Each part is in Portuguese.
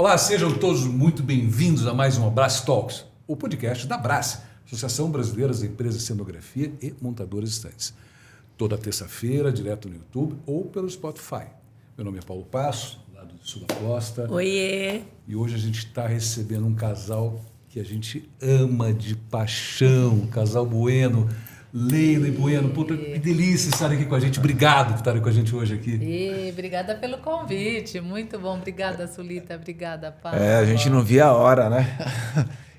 Olá, sejam todos muito bem-vindos a mais um Abrace Talks, o podcast da Abrace, Associação Brasileira das Empresas de Cenografia e Montadoras de Estandes. Toda terça-feira, direto no YouTube ou pelo Spotify. Meu nome é Paulo Passo, lá do sul da costa. Oiê! E hoje a gente está recebendo um casal que a gente ama de paixão, um casal Bueno, Leila e Bueno. Puta, que delícia estarem aqui com a gente. Obrigado por estarem com a gente hoje aqui. Obrigada pelo convite. Muito bom. Obrigada, Sulita. Obrigada, Paulo. A gente não via a hora, né?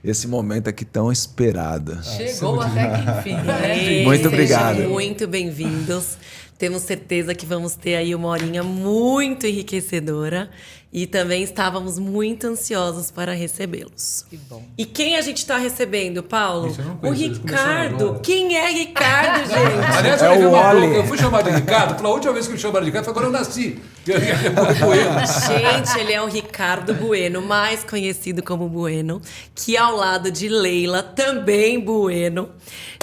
Esse momento aqui tão esperado. Chegou até que enfim, né? Muito obrigado. Sejam muito bem-vindos. Temos certeza que vamos ter aí uma horinha muito enriquecedora e também estávamos muito ansiosos para recebê-los. Que bom. E quem a gente está recebendo, Paulo? Isso eu não O conheço, eles começaram Ricardo. agora. Quem é Ricardo, gente? Aliás, É o Wally. eu fui chamado de Ricardo, pela última vez que me chamaram de Ricardo foi quando eu nasci. Gente, ele é o Ricardo Bueno, mais conhecido como Bueno, que ao lado de Leila, também Bueno,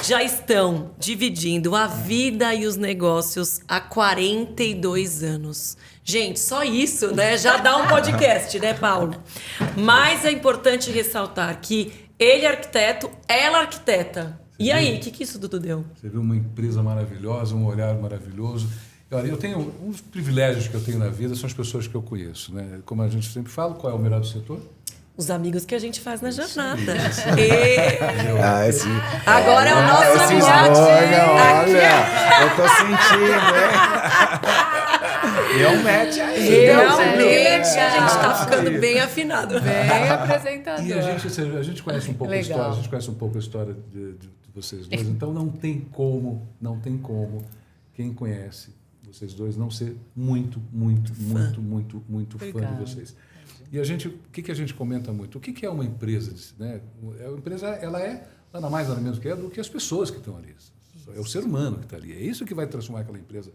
já estão dividindo a vida e os negócios há 42 anos. Gente, só isso, né? Já dá um podcast, né, Paulo? Mas é importante ressaltar que ele é arquiteto, ela é arquiteta. E aí, o que isso tudo deu? Você viu uma empresa maravilhosa, um olhar maravilhoso. Olha, eu tenho uns privilégios que eu tenho na vida, são as pessoas que eu conheço, né? Como a gente sempre fala, qual é o melhor do setor? Os amigos que a gente faz na jornada. Agora é o nosso amigate. Olha, eu tô sentindo, hein? E é um match aí. Realmente, a gente tá ficando bem afinado. Bem apresentador. E a gente conhece um pouco a Legal. história, a gente conhece um pouco a história de vocês dois, então não tem como quem conhece vocês dois não ser muito fã de Obrigada. vocês. E o que a gente comenta muito? O que é uma empresa? Né? A empresa, ela é nada mais nada menos do que as pessoas que estão ali. É o ser humano que está ali. É isso que vai transformar aquela empresa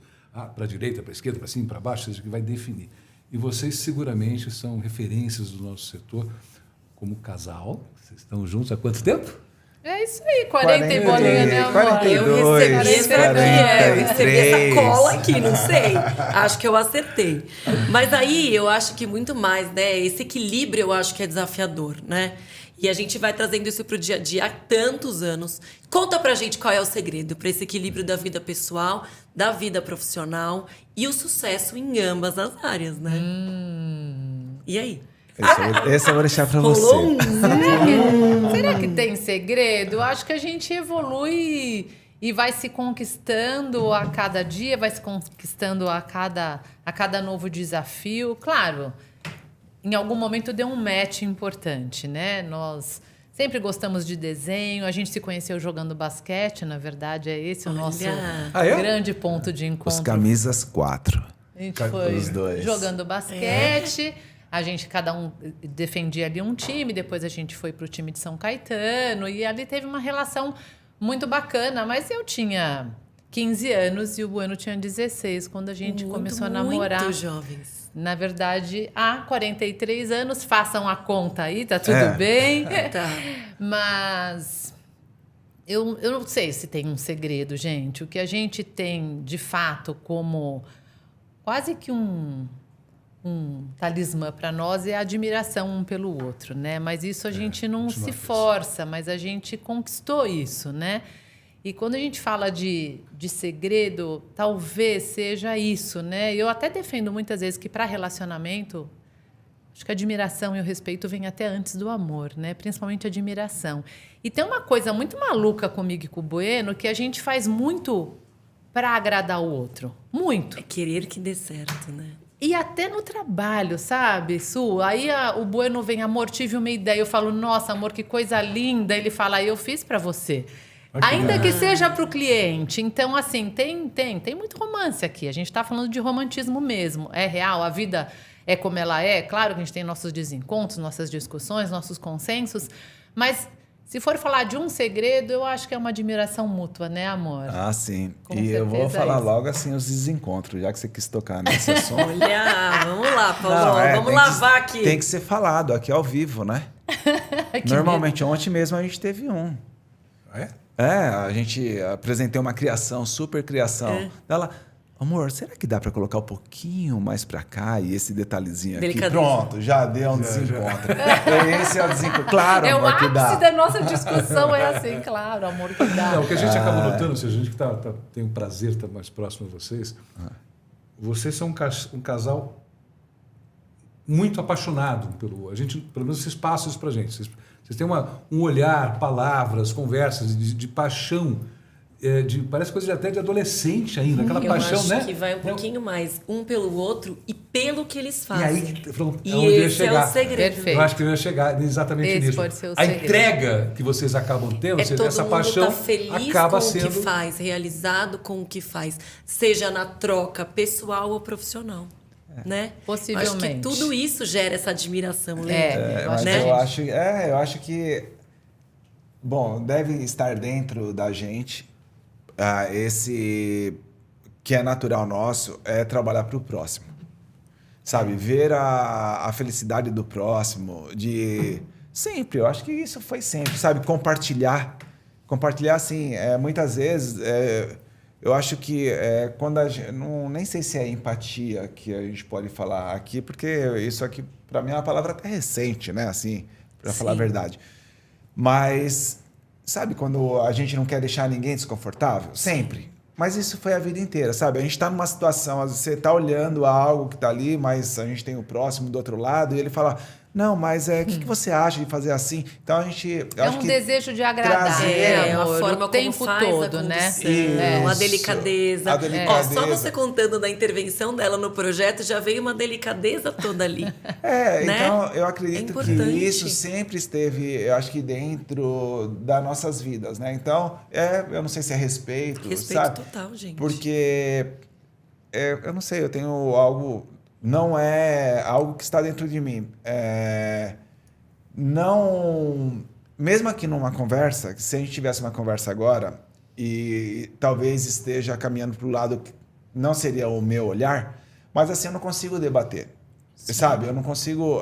para a direita, para a esquerda, para cima, para baixo, seja, que vai definir. E vocês seguramente são referências do nosso setor como casal. Vocês estão juntos há quanto tempo? É isso aí, 40 e bolinha, né, amor? 42, Eu recebi essa cola aqui, não sei. Acho que eu acertei. Mas aí eu acho que muito mais, né? Esse equilíbrio eu acho que é desafiador, né? E a gente vai trazendo isso pro dia a dia há tantos anos. Conta pra gente qual é o segredo para esse equilíbrio da vida pessoal, da vida profissional e o sucesso em ambas as áreas, né? E aí? Esse eu vou deixar pra Rolou você. Será que tem segredo? Acho que a gente evolui e vai se conquistando a cada dia, vai se conquistando a cada novo desafio. Claro, em algum momento deu um match importante, né? Nós sempre gostamos de desenho, a gente se conheceu jogando basquete, na verdade, é esse o nosso grande ponto de encontro. Os camisas 4. A gente foi Os dois. jogando basquete, a gente, cada um defendia ali um time, depois a gente foi pro time de São Caetano, e ali teve uma relação muito bacana, mas eu tinha 15 anos e o Bueno tinha 16, quando a gente começou a namorar. Muito jovens. Na verdade, há 43 anos, façam a conta aí, tá tudo bem. Tá. Mas eu não sei se tem um segredo, gente. O que a gente tem, de fato, como quase que um talismã para nós é a admiração um pelo outro, né? Mas isso a gente não se força, mas a gente conquistou isso, né? E quando a gente fala de segredo, talvez seja isso, né? Eu até defendo muitas vezes que para relacionamento, acho que a admiração e o respeito vêm até antes do amor, né? Principalmente a admiração. E tem uma coisa muito maluca comigo e com o Bueno, que a gente faz muito para agradar o outro. Muito. É querer que dê certo, né? E até no trabalho, sabe, Su? Aí o Bueno vem, amor, tive uma ideia. Eu falo, nossa, amor, que coisa linda. Ele fala, eu fiz para você. Ainda que seja para o cliente. Então, assim, tem muito romance aqui. A gente está falando de romantismo mesmo. É real, a vida é como ela é. Claro que a gente tem nossos desencontros, nossas discussões, nossos consensos. Mas se for falar de um segredo, eu acho que é uma admiração mútua, né, amor? Ah, sim. Com E eu vou certeza falar isso. logo assim os desencontros, já que você quis tocar nesse assunto. Olha, vamos lá, Paulo. Não, Vamos tem lavar aqui. Tem que ser falado aqui ao vivo, né? Normalmente, ontem mesmo a gente teve um. É? A gente apresentei uma criação, super criação. Ela, amor, será que dá para colocar um pouquinho mais para cá e esse detalhezinho aqui? Delicadeza. Pronto, já deu um desencontro. Esse é o desencontro. Claro, É o amor, que dá. ápice da nossa discussão, é assim, claro, amor que dá. Não, o que a gente acaba notando, se a gente que tem o prazer de estar mais próximo a vocês, vocês são um casal muito apaixonado pelo... pelo menos vocês passam isso pra gente. Vocês têm um olhar, palavras, conversas de paixão. Parece coisa até de adolescente ainda, aquela paixão, acho né? que vai um pouquinho mais um pelo outro e pelo que eles fazem. E aí, pronto, E é onde eu ia esse chegar. é o segredo. Perfeito. Eu acho que eu ia chegar exatamente Esse nisso. pode ser o A segredo. entrega que vocês acabam tendo, ou seja, Todo essa mundo paixão tá feliz acaba com sendo... o que faz, realizado com o que faz, seja na troca pessoal ou profissional. Né? Possivelmente. Acho que tudo isso gera essa admiração, né? Mas né? eu acho que, bom, deve estar dentro da gente esse que é natural nosso, é trabalhar para o próximo. Sabe, ver a felicidade do próximo, sempre, eu acho que isso foi sempre, sabe, compartilhar, assim, muitas vezes, eu acho que quando nem sei se é empatia que a gente pode falar aqui, porque isso aqui, para mim, é uma palavra até recente, né, assim, para falar a verdade. Mas, sabe, quando a gente não quer deixar ninguém desconfortável? Sempre. Mas isso foi a vida inteira, sabe? A gente está numa situação, às vezes você está olhando algo que está ali, mas a gente tem o próximo do outro lado, e ele fala, não, mas o que você acha de fazer assim? Então a gente... desejo de agradar, trazer, a amor, forma o tempo como faz todo, a né? condução, a delicadeza. A delicadeza. Ó, só você contando da intervenção dela no projeto, já veio uma delicadeza toda ali. Né? Então eu acredito que importante. isso sempre esteve, eu acho que dentro das nossas vidas, né? Então, eu não sei se é respeito, Respeito sabe? total, gente. Porque, eu não sei, eu tenho algo... Não é algo que está dentro de mim. Não... Mesmo aqui numa conversa, se a gente tivesse uma conversa agora e talvez esteja caminhando para o lado que não seria o meu olhar, mas assim eu não consigo debater. Sim. Sabe? Eu não consigo...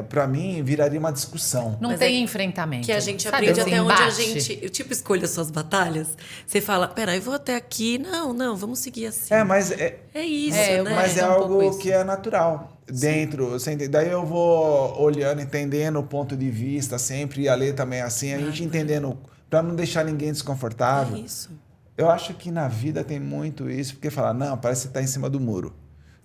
para mim, viraria uma discussão. Não Mas tem enfrentamento. Que a gente sabe? aprende Esse até onde a embate. gente... Eu, tipo, escolha suas batalhas. Você fala, peraí, eu vou até aqui. Não, vamos seguir assim. Mas... É isso, eu né? Mas é um pouco algo isso. que é natural. Dentro, daí eu vou olhando, entendendo o ponto de vista sempre, e a Lê também é assim, a gente entendendo, para não deixar ninguém desconfortável. É isso. Eu acho que na vida tem muito isso, porque falar, não, parece que você está em cima do muro.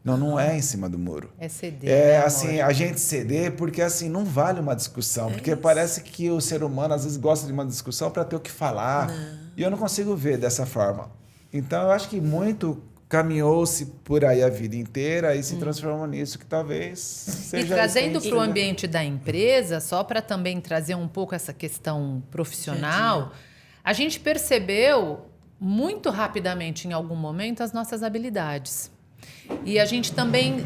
Não é em cima do muro. É ceder, É né, amor? assim, a gente ceder, porque assim, não vale uma discussão. Porque isso. parece que o ser humano às vezes gosta de uma discussão para ter o que falar. E eu não consigo ver dessa forma. Então eu acho que muito caminhou-se por aí a vida inteira e se transformou nisso, que talvez seja... E trazendo isso, para o né? ambiente da empresa, só para também trazer um pouco essa questão profissional, a gente percebeu muito rapidamente, em algum momento, as nossas habilidades. E a gente também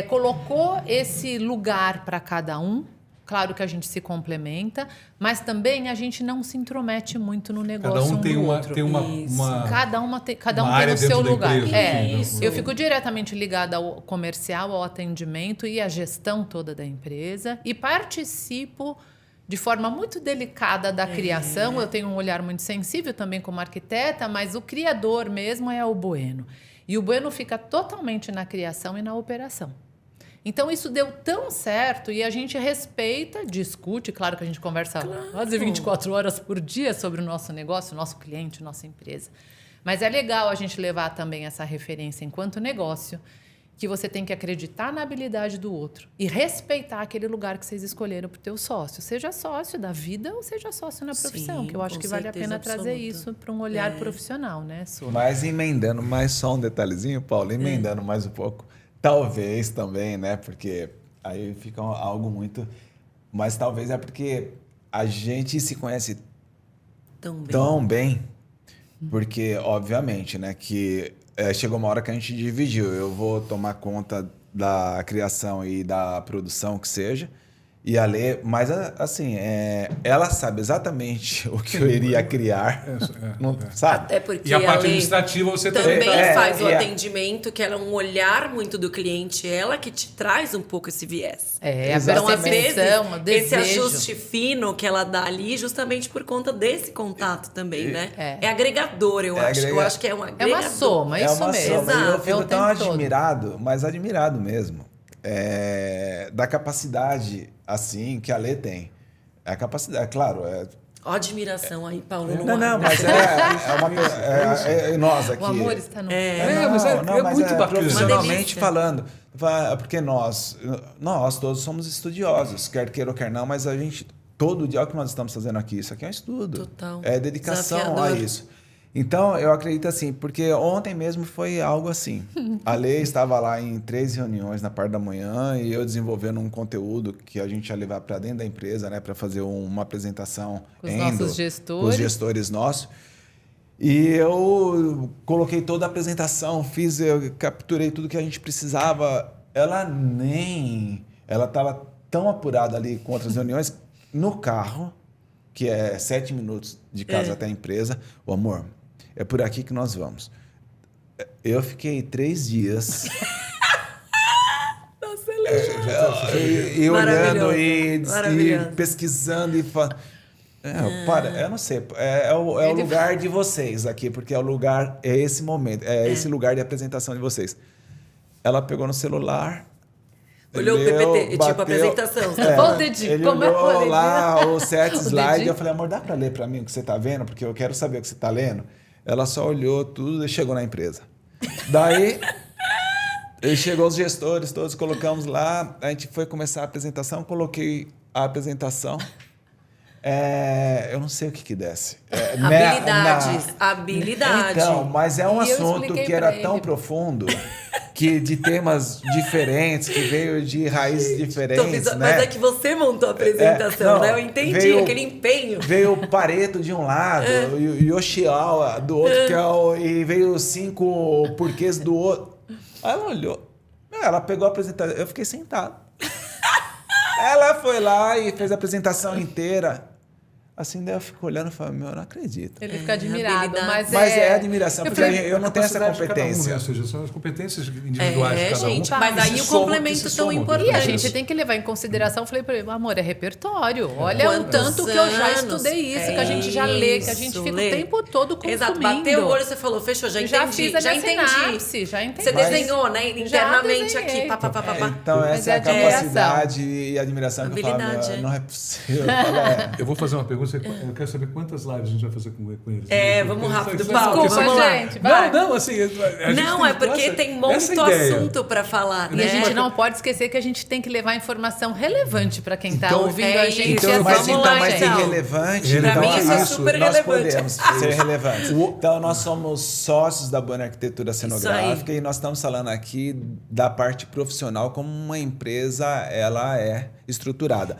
colocou esse lugar para cada um. Claro que a gente se complementa, mas também a gente não se intromete muito no negócio Cada um tem do uma, outro. tem uma Cada um uma tem área o seu dentro da lugar. empresa, assim, Eu fico diretamente ligada ao comercial, ao atendimento e à gestão toda da empresa e participo de forma muito delicada da criação. Eu tenho um olhar muito sensível também como arquiteta, mas o criador mesmo é o Bueno. E o Bueno fica totalmente na criação e na operação. Então, isso deu tão certo e a gente respeita, discute. Claro que a gente conversa quase 24 horas por dia sobre o nosso negócio, o nosso cliente, nossa empresa. Mas é legal a gente levar também essa referência enquanto negócio, que você tem que acreditar na habilidade do outro e respeitar aquele lugar que vocês escolheram para o teu sócio. Seja sócio da vida ou seja sócio na profissão, Sim, que eu acho com que vale a pena certeza trazer absoluta. isso para um olhar profissional, né, Su? Mas emendando mais só um detalhezinho, Paulo, emendando mais um pouco. Talvez também, né? Porque aí fica algo muito... Mas talvez é porque a gente se conhece tão bem. Porque, obviamente, né? Que chegou uma hora que a gente dividiu. Eu vou tomar conta da criação e da produção, que seja. E a Lê, mas assim, ela sabe exatamente o que eu iria criar, não, sabe? Até porque E a parte Lê administrativa você também também faz o e atendimento, que ela é um olhar muito do cliente, ela que te traz um pouco esse viés. É, a Então, às vezes, percepção, o esse desejo. ajuste fino que ela dá ali, justamente por conta desse contato também, né? É. É agregador, eu acho. Eu acho que é um É agregador. uma soma, É isso uma mesmo. soma. E eu Exato, fico o tão tempo todo. admirado, mas admirado mesmo, da capacidade, assim, que a Lê tem. A capacidade, claro, Ó, admiração aí, Paulo. no Não, ar. mas é uma coisa. Nós aqui. O amor está no... mas é mas muito bacana. profissionalmente Uma delícia. falando. Porque nós todos somos estudiosos, quer queira ou quer não, mas a gente, todo dia, olha o que nós estamos fazendo aqui. Isso aqui é um estudo. Total. É dedicação a Desafiador. isso. Então, eu acredito assim, porque ontem mesmo foi algo assim. A Lê estava lá em 3 reuniões na parte da manhã e eu desenvolvendo um conteúdo que a gente ia levar para dentro da empresa, né, para fazer uma apresentação Com os nossos gestores. com os gestores nossos. E eu coloquei toda a apresentação, eu capturei tudo que a gente precisava. Ela estava tão apurada ali com outras reuniões, no carro, que é 7 minutos de casa até a empresa. O amor, é por aqui que nós vamos. Eu fiquei 3 dias... e olhando e pesquisando e falando... eu não sei, é o lugar de vocês aqui, porque é esse momento, esse lugar de apresentação de vocês. Ela pegou no celular, Olhou o PPT, tipo, apresentação. Olha o dedinho, ele como é o olhou dedinho? lá os 7 O slides, dedinho. eu falei, amor, dá para ler para mim o que você está vendo? Porque eu quero saber o que você está lendo. Ela só olhou tudo e chegou na empresa. Daí, chegou os gestores, todos colocamos lá, a gente foi começar a apresentação, coloquei a apresentação. Eu não sei o que desce. Habilidade. Então, mas é um E eu assunto expliquei que era pra tão ele. profundo, que de temas diferentes, que veio de raízes diferentes, né? Mas é que você montou a apresentação, não, né? Eu entendi veio- aquele empenho. Veio o Pareto de um lado, e o Yoshiawa do outro, e veio os 5 porquês do outro. Aí ela olhou, ela pegou a apresentação, eu fiquei sentado. Ela foi lá e fez a apresentação inteira. Assim, daí eu fico olhando e falo, eu não acredito. Ele fica admirado, habilidade. Mas é admiração, porque eu não tenho essa capacidade de cada um, competência. né? Ou seja, são as competências individuais de cada um. gente, que mas aí se o somam, complemento que se tão somam, importante. E a né? gente tem que levar em consideração, eu falei pra ele, amor, é repertório. Olha o Quantos tanto que eu já anos? estudei isso, É que a gente já lê, que a gente isso, fica lê. o tempo todo consumindo. Exato, bateu o olho, você falou, fechou, já Já entendi. fiz a já minha entendi. sinapse, já entendi. Você desenhou, né? Internamente desenhei. aqui. Pá, pá, pá, pá, pá. Então, Mas essa é é a admiração. capacidade e admiração que eu falo, Habilidade, não é possível. Eu falo, Eu vou fazer uma pergunta, eu quero saber quantas lives a gente vai fazer com eles. Vamos rápido, Isso- Paulo, isso- vamos lá. gente, vai. Não, assim... a gente Não, tem é porque essa- tem essa muito ideia. assunto pra falar, E né? a gente não pode esquecer que a gente tem que levar informação relevante para quem está Então, ouvindo é a gente. isso. Então, Vamos lá, mas então. irrelevante, Pra então mim isso é super nós relevante. podemos ser relevantes. Então, nós somos sócios da Bueno Arquitetura Cenográfica e nós estamos falando aqui da parte profissional, como uma empresa ela é estruturada.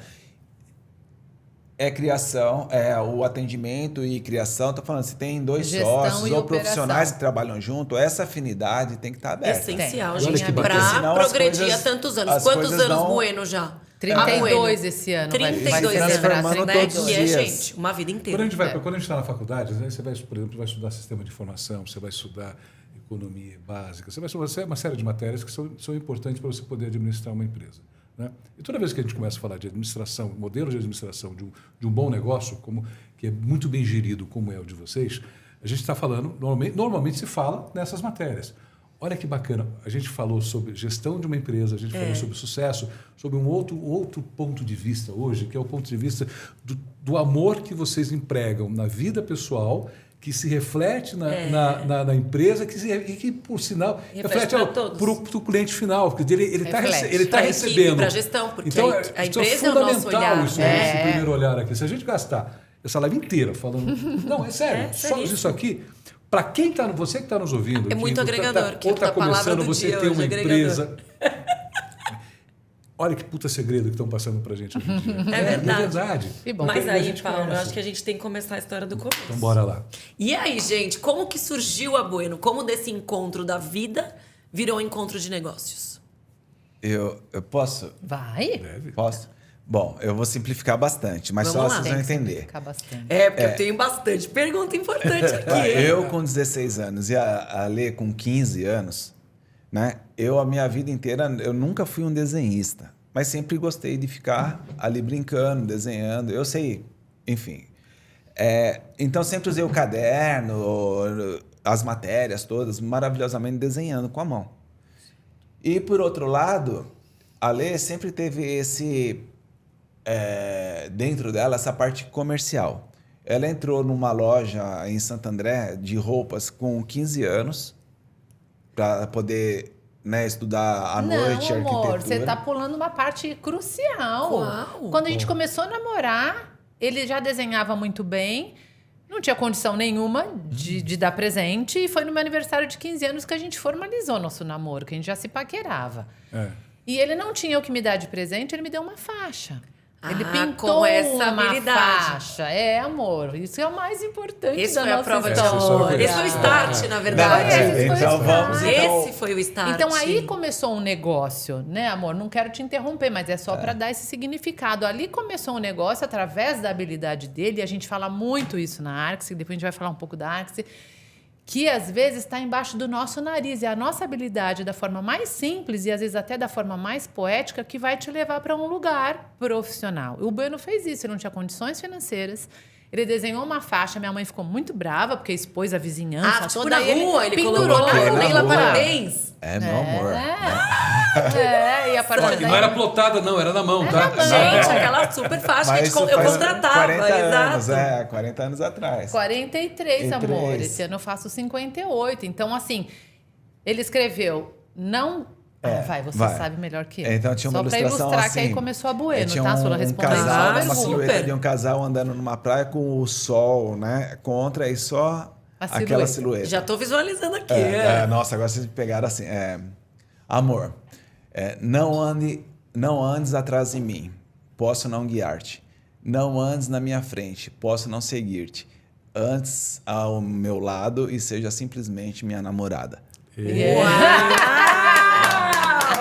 É criação, o atendimento e criação. Estou falando, se tem 2 Gestão sócios e ou operação. profissionais que trabalham junto, essa afinidade tem que estar aberta. Essencial, Tem. Olha gente, que bacana. pra Senão as progredir coisas- há tantos anos. as Quantos coisas anos não- Bueno já? 32 esse ano. 32 vai celebrar transformando 32. todos os Que é, dias. gente, uma vida inteira. Quando a gente está na faculdade, né, você vai, por exemplo, vai estudar sistema de informação, você vai estudar economia básica, você vai estudar uma série de matérias que são importantes para você poder administrar uma empresa. Né? E toda vez que a gente começa a falar de administração, modelo de administração de um bom negócio, que é muito bem gerido, como é o de vocês, a gente está falando, normalmente se fala nessas matérias. Olha que bacana, a gente falou sobre gestão de uma empresa, a gente falou sobre sucesso, sobre um outro ponto de vista hoje, que é o ponto de vista do amor que vocês empregam na vida pessoal, que se reflete na empresa e que, por sinal, Reflete pra todos. para o cliente final, porque ele está Reflete. Pra equipe, recebendo. pra gestão, porque então, a isso empresa é o nosso fundamental, olhar. isso, esse primeiro olhar aqui. Se a gente gastar essa live inteira falando... Não, é sério. Só seríssimo. isso aqui... Para quem está, você que está nos ouvindo, É muito agregador, que ou está a palavra começando, do você dia tem hoje, uma agregador. empresa. Olha que puta segredo que estão passando para a gente hoje em dia. É verdade. Que bom. Mas a aí, gente Paulo, eu conhece. acho que a gente tem que começar a história do começo. Então, bora lá. E aí, gente, como que surgiu a Bueno? Como desse encontro da vida virou um encontro de negócios? Eu posso? Vai. Deve. Posso? Bom, eu vou simplificar bastante, mas Vamos só lá. vocês vão Tem que entender. simplificar bastante. Porque eu tenho bastante pergunta importante aqui. Eu com 16 anos e a Lê com 15 anos, né? A minha vida inteira, eu nunca fui um desenhista, mas sempre gostei de ficar ali brincando, desenhando. Eu sei, enfim. Então sempre usei o caderno, as matérias todas, maravilhosamente desenhando com a mão. E por outro lado, a Lê sempre teve dentro dela essa parte comercial. Ela entrou numa loja em Santo André de roupas com 15 anos para poder, né, estudar à noite Não, amor, arquitetura. você tá pulando uma parte crucial. Qual? Quando a gente começou a namorar, ele já desenhava muito bem, não tinha condição nenhuma de dar presente, e foi no meu aniversário de 15 anos que a gente formalizou nosso namoro, que a gente já se paquerava. E ele não tinha o que me dar de presente, ele me deu uma faixa. Ele pintou com essa uma habilidade. faixa. Amor, isso é o mais importante Esse da foi a nossa prova de história. amor. Esse foi o start, na verdade. Esse foi o Então start. vamos. Esse foi o start. Então aí começou um negócio, né, amor? Não quero te interromper, mas é só para dar esse significado. Ali começou um negócio através da habilidade dele, e a gente fala muito isso na Arxi, depois a gente vai falar um pouco da Arxi, que às vezes está embaixo do nosso nariz. É a nossa habilidade da forma mais simples e às vezes até da forma mais poética que vai te levar para um lugar profissional. O Bueno fez isso, ele não tinha condições financeiras. Ele desenhou uma faixa, minha mãe ficou muito brava, porque expôs a vizinhança tipo toda. na rua, ele pendurou colocou na na rua. Leila, parabéns. Meu amor. E a partir E não era plotada, não, era na mão, tá? Gente, aquela super faixa que Mas isso eu faz contratava, 40 anos, exato. 40 anos atrás. 43, amor. 43. Esse ano eu faço 58. Então, assim, ele escreveu, não... você vai. sabe melhor que eu. Então tinha uma Só pra ilustração ilustrar assim. que aí começou a Bueno, tinha tá? Sula, um respondendo casal, a uma pergunta. silhueta de um casal andando numa praia com o sol, né? Contra e só A aquela silhueta. silhueta. Já tô visualizando aqui. Nossa, agora vocês pegaram assim. Amor, não andes atrás de mim, posso não guiar-te. Não andes na minha frente, posso não seguir-te. Antes ao meu lado e seja simplesmente minha namorada.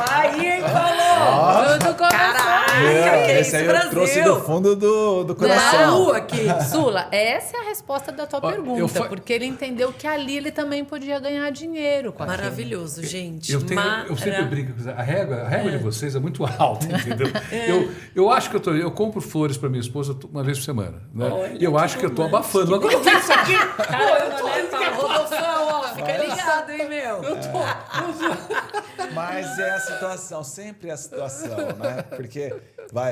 Aí, hein, falou! Tudo começou. Caraca, que Esse isso, aí Brasil! eu trouxe do fundo do Da coração. rua aqui. Sula, essa é a resposta da tua Ó, pergunta, porque ele entendeu que ali ele também podia ganhar dinheiro com aquilo. Maravilhoso, gente. Eu sempre brinco com a régua de vocês é muito alta, entendeu? Eu acho que eu compro flores para minha esposa uma vez por semana, né? Olha, E eu acho que eu tô abafando. Agora eu vi isso aqui. Caramba, né, Paulo? Rodolfão, ó, fica ligado, hein, meu? Mas é a situação, sempre é a situação, né? Porque,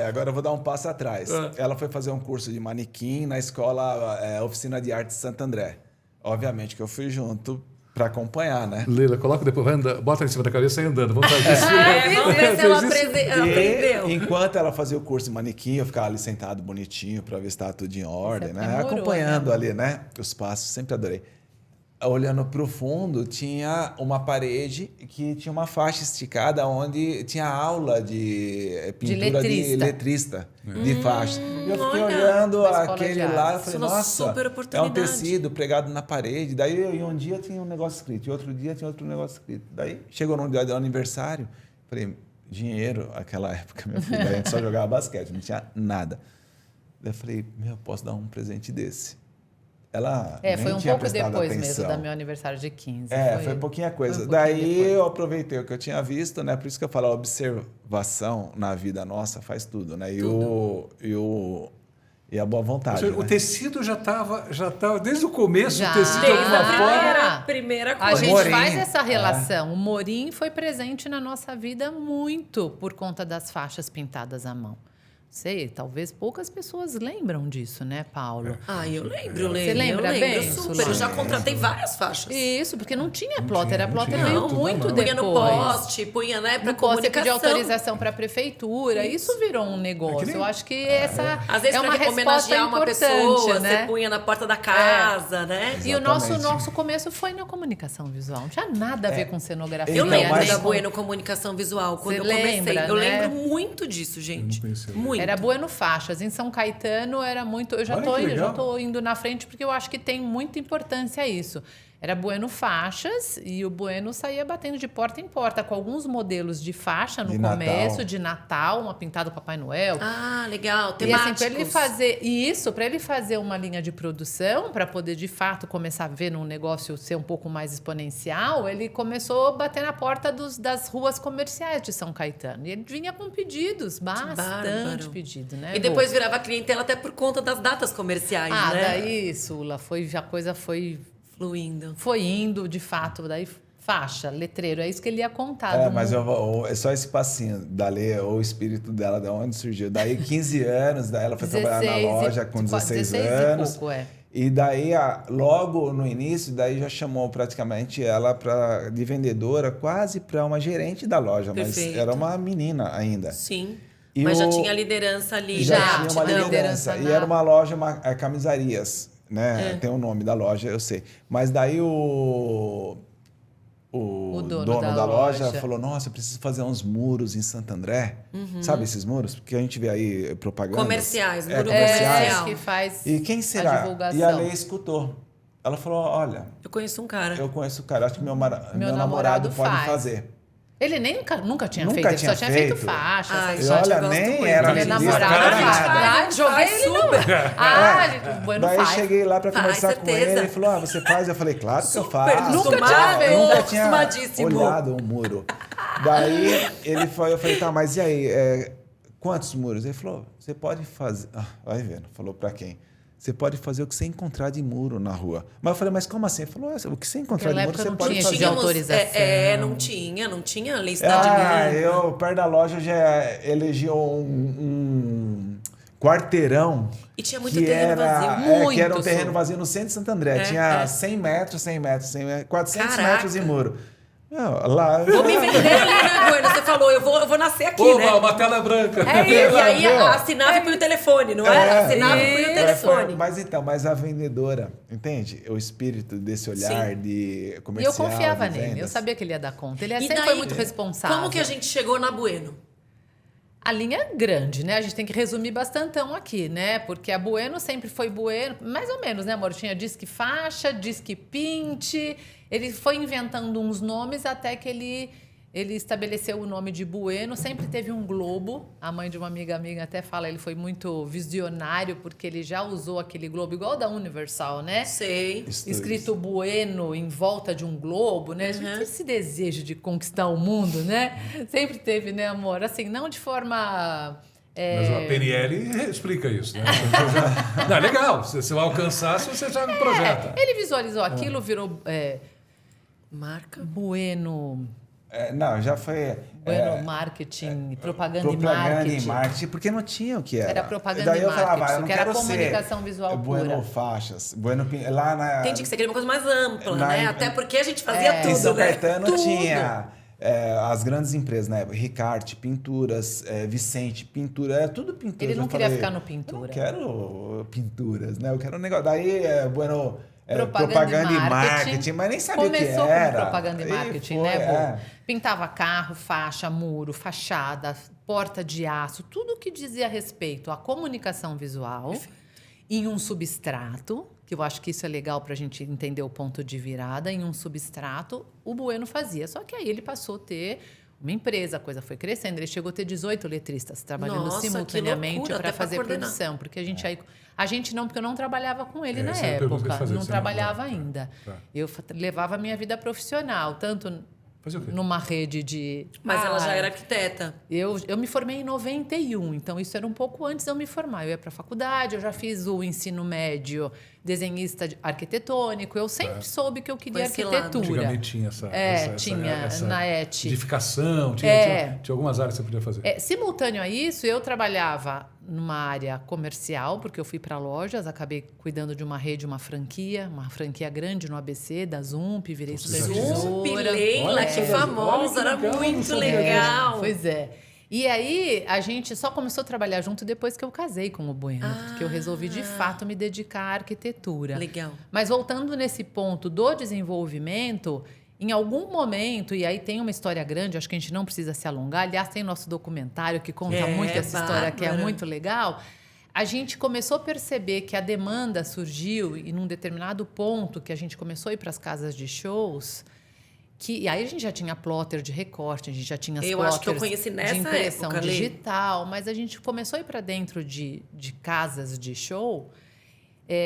agora eu vou dar um passo atrás. Ela foi fazer um curso de manequim na escola Oficina de Arte Santo André. Obviamente que eu fui junto para acompanhar, né? Leila, coloca depois, vai andando, bota em cima da cabeça e sai andando. Vamos fazer isso. Vamos ver se ela Fez isso? aprendeu. Enquanto ela fazia o curso de manequim, eu ficava ali sentado bonitinho para ver se estava tudo em ordem, né? aprimorou, Acompanhando né? ali, né? Os passos, sempre adorei. Olhando para o fundo, tinha uma parede que tinha uma faixa esticada onde tinha aula de pintura de letrista, de faixa. E eu fiquei olha, olhando uma escola aquele de lá, arte. eu falei, Isso é uma nossa, super é um oportunidade. tecido pregado na parede. Daí um dia tinha um negócio escrito, e outro dia tinha outro negócio escrito. Daí chegou no dia do aniversário, falei, dinheiro, aquela época, minha filha, a gente só jogava basquete, não tinha nada. Daí eu falei, posso dar um presente desse. Ela nem foi um tinha pouco prestado depois atenção. mesmo do meu aniversário de 15. Foi pouquinha coisa. Foi um pouquinho Daí depois. eu aproveitei o que eu tinha visto, né? Por isso que eu falo, a observação na vida nossa faz tudo, né? E a boa vontade. O né? tecido já estava desde o começo, Já. o tecido de Desde alguma a forma. Primeira A coisa. gente Morim. faz essa relação. O Morim foi presente na nossa vida muito por conta das faixas pintadas à mão. Sei, talvez poucas pessoas lembram disso, né, Paulo? Eu lembro, Leila. Você lembra eu lembro bem, super. Sula? Eu já contratei várias faixas. Isso, porque não tinha plotter. A não plotter tinha, veio tudo muito na mão. Punha depois. no poste, punha, né, pra No poste, você comunicação. pedir autorização para a prefeitura. Isso virou um negócio. nem- Eu acho que essa Às vezes, é uma pra resposta homenagear uma importante, pessoa, né? você punha na porta da casa, né? E o Exatamente. nosso começo foi na comunicação visual. Não tinha nada a ver com cenografia. Eu Então, lembro mas- da Bueno Comunicação Visual, quando Você eu comecei. lembra, Eu né? lembro muito disso, gente. Eu não conhecia. Muito. Era Bueno Faixas. Em São Caetano era muito... Eu já Olha que legal. tô indo na frente porque eu acho que tem muita importância isso. Era Bueno faixas e o Bueno saía batendo de porta em porta com alguns modelos de faixa no De começo, Natal. de Natal, uma pintada do Papai Noel. Ah, legal. E assim, Temáticos. para ele fazer uma linha de produção, para poder de fato começar a ver num negócio ser um pouco mais exponencial, ele começou a bater na porta das ruas comerciais de São Caetano. E ele vinha com pedidos, bastante bárbaro. pedido, né? E depois virava clientela até por conta das datas comerciais, Ah, né? daí, Sula, a coisa Fluindo. foi indo, de fato, daí faixa, letreiro, é isso que ele ia contar. Mas é só esse passinho da Lê, o espírito dela, de onde surgiu. Daí 15 anos, daí ela foi trabalhar na loja com 16 anos. e pouco, E daí, logo no início, daí já chamou praticamente ela de vendedora, quase para uma gerente da loja, Perfeito. mas era uma menina ainda. Sim. E Mas já tinha liderança ali. Já né? tinha uma Aptidão. liderança. E era uma loja, camisarias, né? Tem o nome da loja, eu sei. Mas daí o dono da loja falou, nossa, eu preciso fazer uns muros em Santo André. Sabe esses muros? Porque a gente vê aí propaganda. Comerciais, muro comercial. comercial. Que faz E quem será? a divulgação. E a Lê escutou. Ela falou, olha, Eu conheço um cara. eu conheço o cara, acho que meu namorado namorado pode faz. fazer. Ele nunca tinha Nunca feito, ele tinha só tinha feito feito. faixa. Ai, essas E gente, coisas. eu olha, gosto nem muito. era Ele é artista, namorado, cara, faz. nada. Joguei ele super. O Bueno Daí faz. cheguei lá pra Faz, conversar com certeza. ele, ele falou, você faz? Eu falei, claro que eu Super faço. Nunca tinha acostumado, feito. Nunca tinha acostumadíssimo. olhado um muro. Daí eu falei, tá, mas e aí, quantos muros? Ele falou, você pode fazer... vai vendo, falou pra quem? Você pode fazer o que você encontrar de muro na rua. Mas eu falei, mas como assim? Ele falou, o que você encontrar de Naquela muro, época você não pode tinha fazer. de autorização. Não tinha lista de muro. Eu, perto da loja, já elegi um quarteirão. E tinha muito terreno vazio. Que era um Muito, terreno Su. vazio no centro de Santo André. Tinha 100 metros, 400 Caraca. metros de muro. Lá, Vou me vender ali, né, Bueno? Você falou, eu vou nascer aqui, Oba, né? uma tela branca. É isso, e aí assinava pelo telefone, não é? Assinava pelo telefone. Mas a vendedora, entende? O espírito desse olhar de E comercial. eu confiava de nele, eu vendas. sabia que ele ia dar conta. Ele E sempre daí, foi muito responsável. Como que a gente chegou na Bueno? A linha é grande, né? A gente tem que resumir bastantão aqui, né? Porque a Bueno sempre foi Bueno, mais ou menos, né, amor? Tinha disque faixa, disque pinte. Ele foi inventando uns nomes até que ele estabeleceu o nome de Bueno. Sempre teve um globo. A mãe de uma amiga minha até fala, ele foi muito visionário, porque ele já usou aquele globo igual da Universal, né? Sei. Escrito Bueno em volta de um globo, né? A gente tem esse desejo de conquistar o mundo, né? Sempre teve, né, amor? Assim, não de forma... Mas a PNL explica isso, né? Não, é legal. Você vai alcançar se você já projeta. Ele visualizou aquilo, virou Marca. Bueno Já foi... Marketing, propaganda e propaganda marketing. e marketing, porque não tinha o que era. Era propaganda Daí e eu falava, marketing, eu não que era quero comunicação ser visual Bueno pura. faixas, Bueno lá na... Entendi que você queria uma coisa mais ampla, Na- né? Até porque a gente fazia Em tudo, São né? Caetano Tudo. tinha as grandes empresas, né? Ricarte, Pinturas, Vicente, Pintura, era tudo pintura. Ele não Eu queria falei, ficar no pintura. Eu não quero pinturas, né? Eu quero um negócio. Daí, Bueno... Propaganda e marketing, mas nem sabia o que Começou era. como propaganda e marketing, né, Bo? É. Pintava carro, faixa, muro, fachada, porta de aço, tudo que dizia respeito à comunicação visual em um substrato, que eu acho que isso é legal para a gente entender o ponto de virada, em um substrato, o Bueno fazia. Só que aí ele passou a ter uma empresa, a coisa foi crescendo, ele chegou a ter 18 letristas trabalhando Nossa, que simultaneamente loucura, para até pra fazer coordenar. produção, porque a gente não, porque eu não trabalhava com ele na essa é a pergunta que eu ia época, fazer, não você trabalhava não- ainda. Tá. Eu levava a minha vida profissional, tanto Fazer o quê? numa rede de... Mas ela já era arquiteta. Eu me formei em 91, então isso era um pouco antes de eu me formar. Eu ia para a faculdade, eu já fiz o ensino médio desenhista arquitetônico, eu sempre soube que eu queria Foi esse lado. arquitetura. Antigamente tinha tinha na ET. edificação, tinha algumas áreas que você podia fazer. Simultâneo a isso, eu trabalhava numa área comercial, porque eu fui para lojas, acabei cuidando de uma rede, uma franquia grande no ABC, da Zump, virei Você já supervisora. Zump, Leila, Olha, que olha, famosa, que era legal, não muito sabia legal. Pois é. E aí, a gente só começou a trabalhar junto depois que eu casei com o Bueno, porque eu resolvi, de fato, me dedicar à arquitetura. Legal. Mas voltando nesse ponto do desenvolvimento, em algum momento, e aí tem uma história grande, acho que a gente não precisa se alongar, aliás, tem nosso documentário que conta muito essa história, que é bárbara. muito legal. a gente começou a perceber que a demanda surgiu e num determinado ponto que a gente começou a ir para as casas de shows, e aí a gente já tinha plotter de recorte, a gente já tinha as Eu acho que eu plotters conheci nessa de impressão época, Lê. digital, mas a gente começou a ir para dentro de casas de show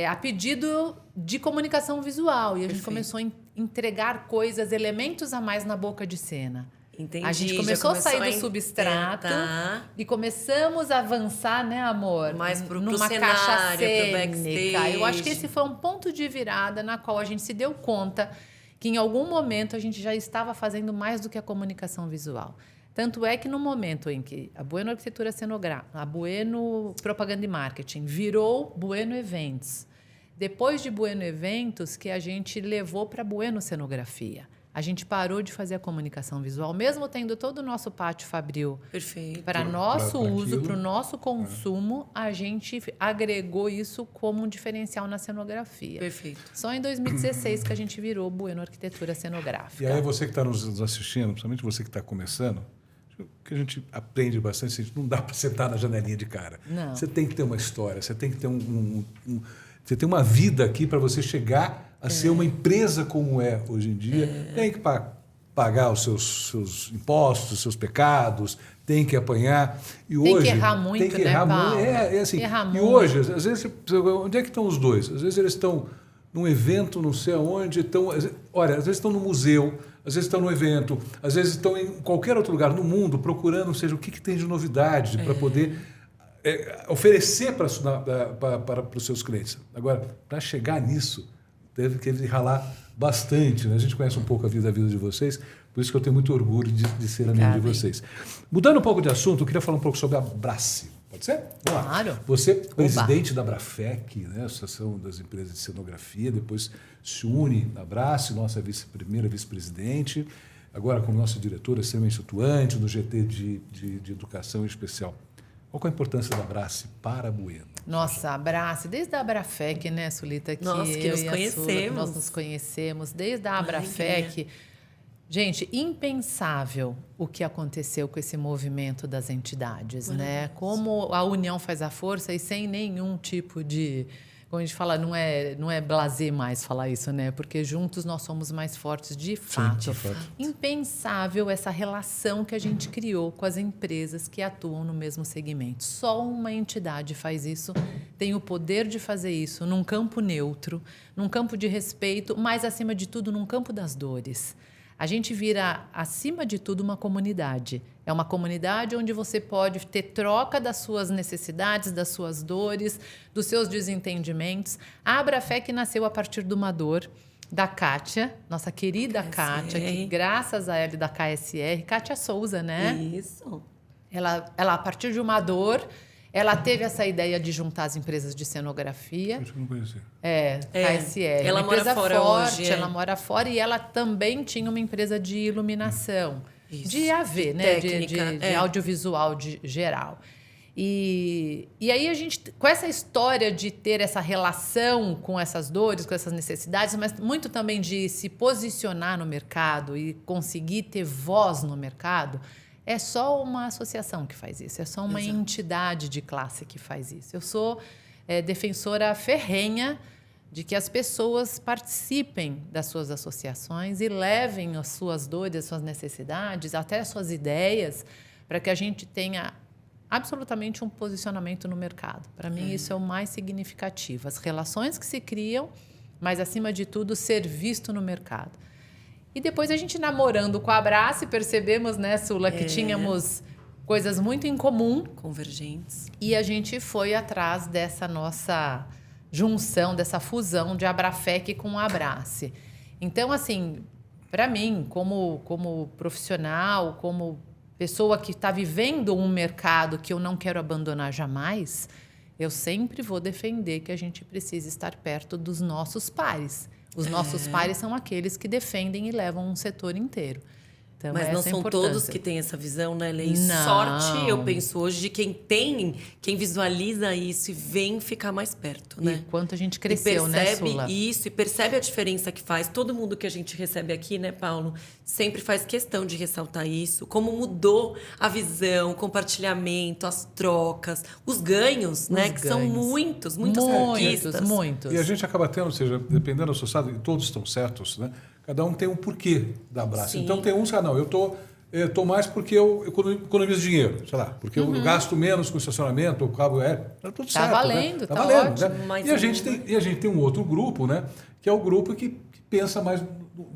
a pedido de comunicação visual. E a gente Perfeito. começou a entregar coisas, elementos a mais na boca de cena. Entendi. A gente já começou a sair do substrato tentar. e começamos a avançar, né, amor? Mais pro numa cenário, caixa pro cênica. backstage. Eu acho que esse foi um ponto de virada na qual a gente se deu conta que em algum momento a gente já estava fazendo mais do que a comunicação visual. Tanto é que no momento em que a Bueno Arquitetura Cenográfica, a Bueno Propaganda e Marketing virou Bueno Eventos, depois de Bueno Eventos que a gente levou para Bueno Cenografia. A gente parou de fazer a comunicação visual, mesmo tendo todo o nosso pátio fabril Perfeito. para nosso pra uso, aquilo. para o nosso consumo, a gente agregou isso como um diferencial na cenografia. Perfeito. Só em 2016 que a gente virou Bueno Arquitetura Cenográfica. E aí você que está nos assistindo, principalmente você que está começando, o que a gente aprende bastante, assim, não dá para sentar na janelinha de cara. Não. Você tem que ter uma história, você tem que ter você tem uma vida aqui para você chegar a ser uma empresa como é hoje em dia. Tem que pagar os seus impostos, os seus pecados, tem que apanhar. E Tem hoje, que errar muito, tem que né, errar Paulo? muito. É assim. Errar E muito. hoje, às vezes, onde é que estão os dois? Às vezes eles estão num evento, não sei aonde, olha, às vezes estão no museu, às vezes estão no evento, às vezes estão em qualquer outro lugar no mundo procurando, ou seja, o que tem de novidade para poder oferecer para os seus clientes. Agora, para chegar nisso, teve que ralar bastante. Né? A gente conhece um pouco a vida de vocês, por isso que eu tenho muito orgulho de ser amigo de vocês. Mudando um pouco de assunto, eu queria falar um pouco sobre a Brassi. Pode ser? Vamos lá. Claro. Você, presidente da Brafec, né, Associação das Empresas de Cenografia, depois se une à Brassi, nossa primeira vice-presidente, agora como nossa diretora, extremamente atuante no GT de Educação em especial. Qual é a importância da Brassi para a Bueno? Nossa, a Brassi, desde a Abrafec, né, Sulita? Nossa, que eu nos e a conhecemos. Sula, nós nos conhecemos. Desde a Abrafec. Gente, impensável o que aconteceu com esse movimento das entidades, né? Como a união faz a força e sem nenhum tipo de... Como a gente fala, não é blasé mais falar isso, né? Porque juntos nós somos mais fortes de fato. de fato. Impensável essa relação que a gente criou com as empresas que atuam no mesmo segmento. Só uma entidade faz isso, tem o poder de fazer isso num campo neutro, num campo de respeito, mas, acima de tudo, num campo das dores. A gente vira, acima de tudo, uma comunidade. É uma comunidade onde você pode ter troca das suas necessidades, das suas dores, dos seus desentendimentos. A Abrafec nasceu a partir de uma dor da Kátia, nossa querida Kátia, que graças a ela da KSR, Kátia Souza, né? Isso. Ela, a partir de uma dor, ela teve essa ideia de juntar as empresas de cenografia. Acho que eu não conhecia. KSR. Ela uma mora empresa fora forte, hoje, ela mora fora e ela também tinha uma empresa de iluminação, Isso. de AV, De né? técnica, de audiovisual geral. E aí a gente, com essa história de ter essa relação com essas dores, com essas necessidades, mas muito também de se posicionar no mercado e conseguir ter voz no mercado, é só uma associação que faz isso, é só uma entidade de classe que faz isso. Eu sou defensora ferrenha de que as pessoas participem das suas associações e levem as suas dores, as suas necessidades, até as suas ideias, para que a gente tenha absolutamente um posicionamento no mercado. Para mim, isso é o mais significativo. As relações que se criam, mas, acima de tudo, ser visto no mercado. E depois a gente namorando com a Brassi, percebemos, né, Sula, que tínhamos coisas muito em comum. Convergentes. E a gente foi atrás dessa nossa junção, dessa fusão de Abrafec com a Brassi. Então, assim, para mim, como profissional, como pessoa que está vivendo um mercado que eu não quero abandonar jamais, eu sempre vou defender que a gente precisa estar perto dos nossos pares. Os nossos pares são aqueles que defendem e levam um setor inteiro. Então, Mas não essa é a são importância. todos que têm essa visão, né, Lei? Não. Sorte, eu penso hoje, de quem visualiza isso e vem ficar mais perto, E né? quanto a gente E cresceu, né, percebe Sula? isso, e percebe a diferença que faz. Todo mundo que a gente recebe aqui, né, Paulo, sempre faz questão de ressaltar isso. Como mudou a visão, o compartilhamento, as trocas, os ganhos, né? Que são ganhos. muitas Muitos, conquistas. muitos. E a gente acaba tendo, ou seja, dependendo da sociedade, e todos estão certos, né? Cada um tem um porquê da abraço. Sim. Então tem uns que, não, eu tô mais porque eu economizo dinheiro, sei lá, porque eu gasto menos com estacionamento, o cabo tá tudo Tá certo. valendo, né? tá valendo, ótimo, né? mas E a gente tem um outro grupo, né? Que é o grupo que pensa mais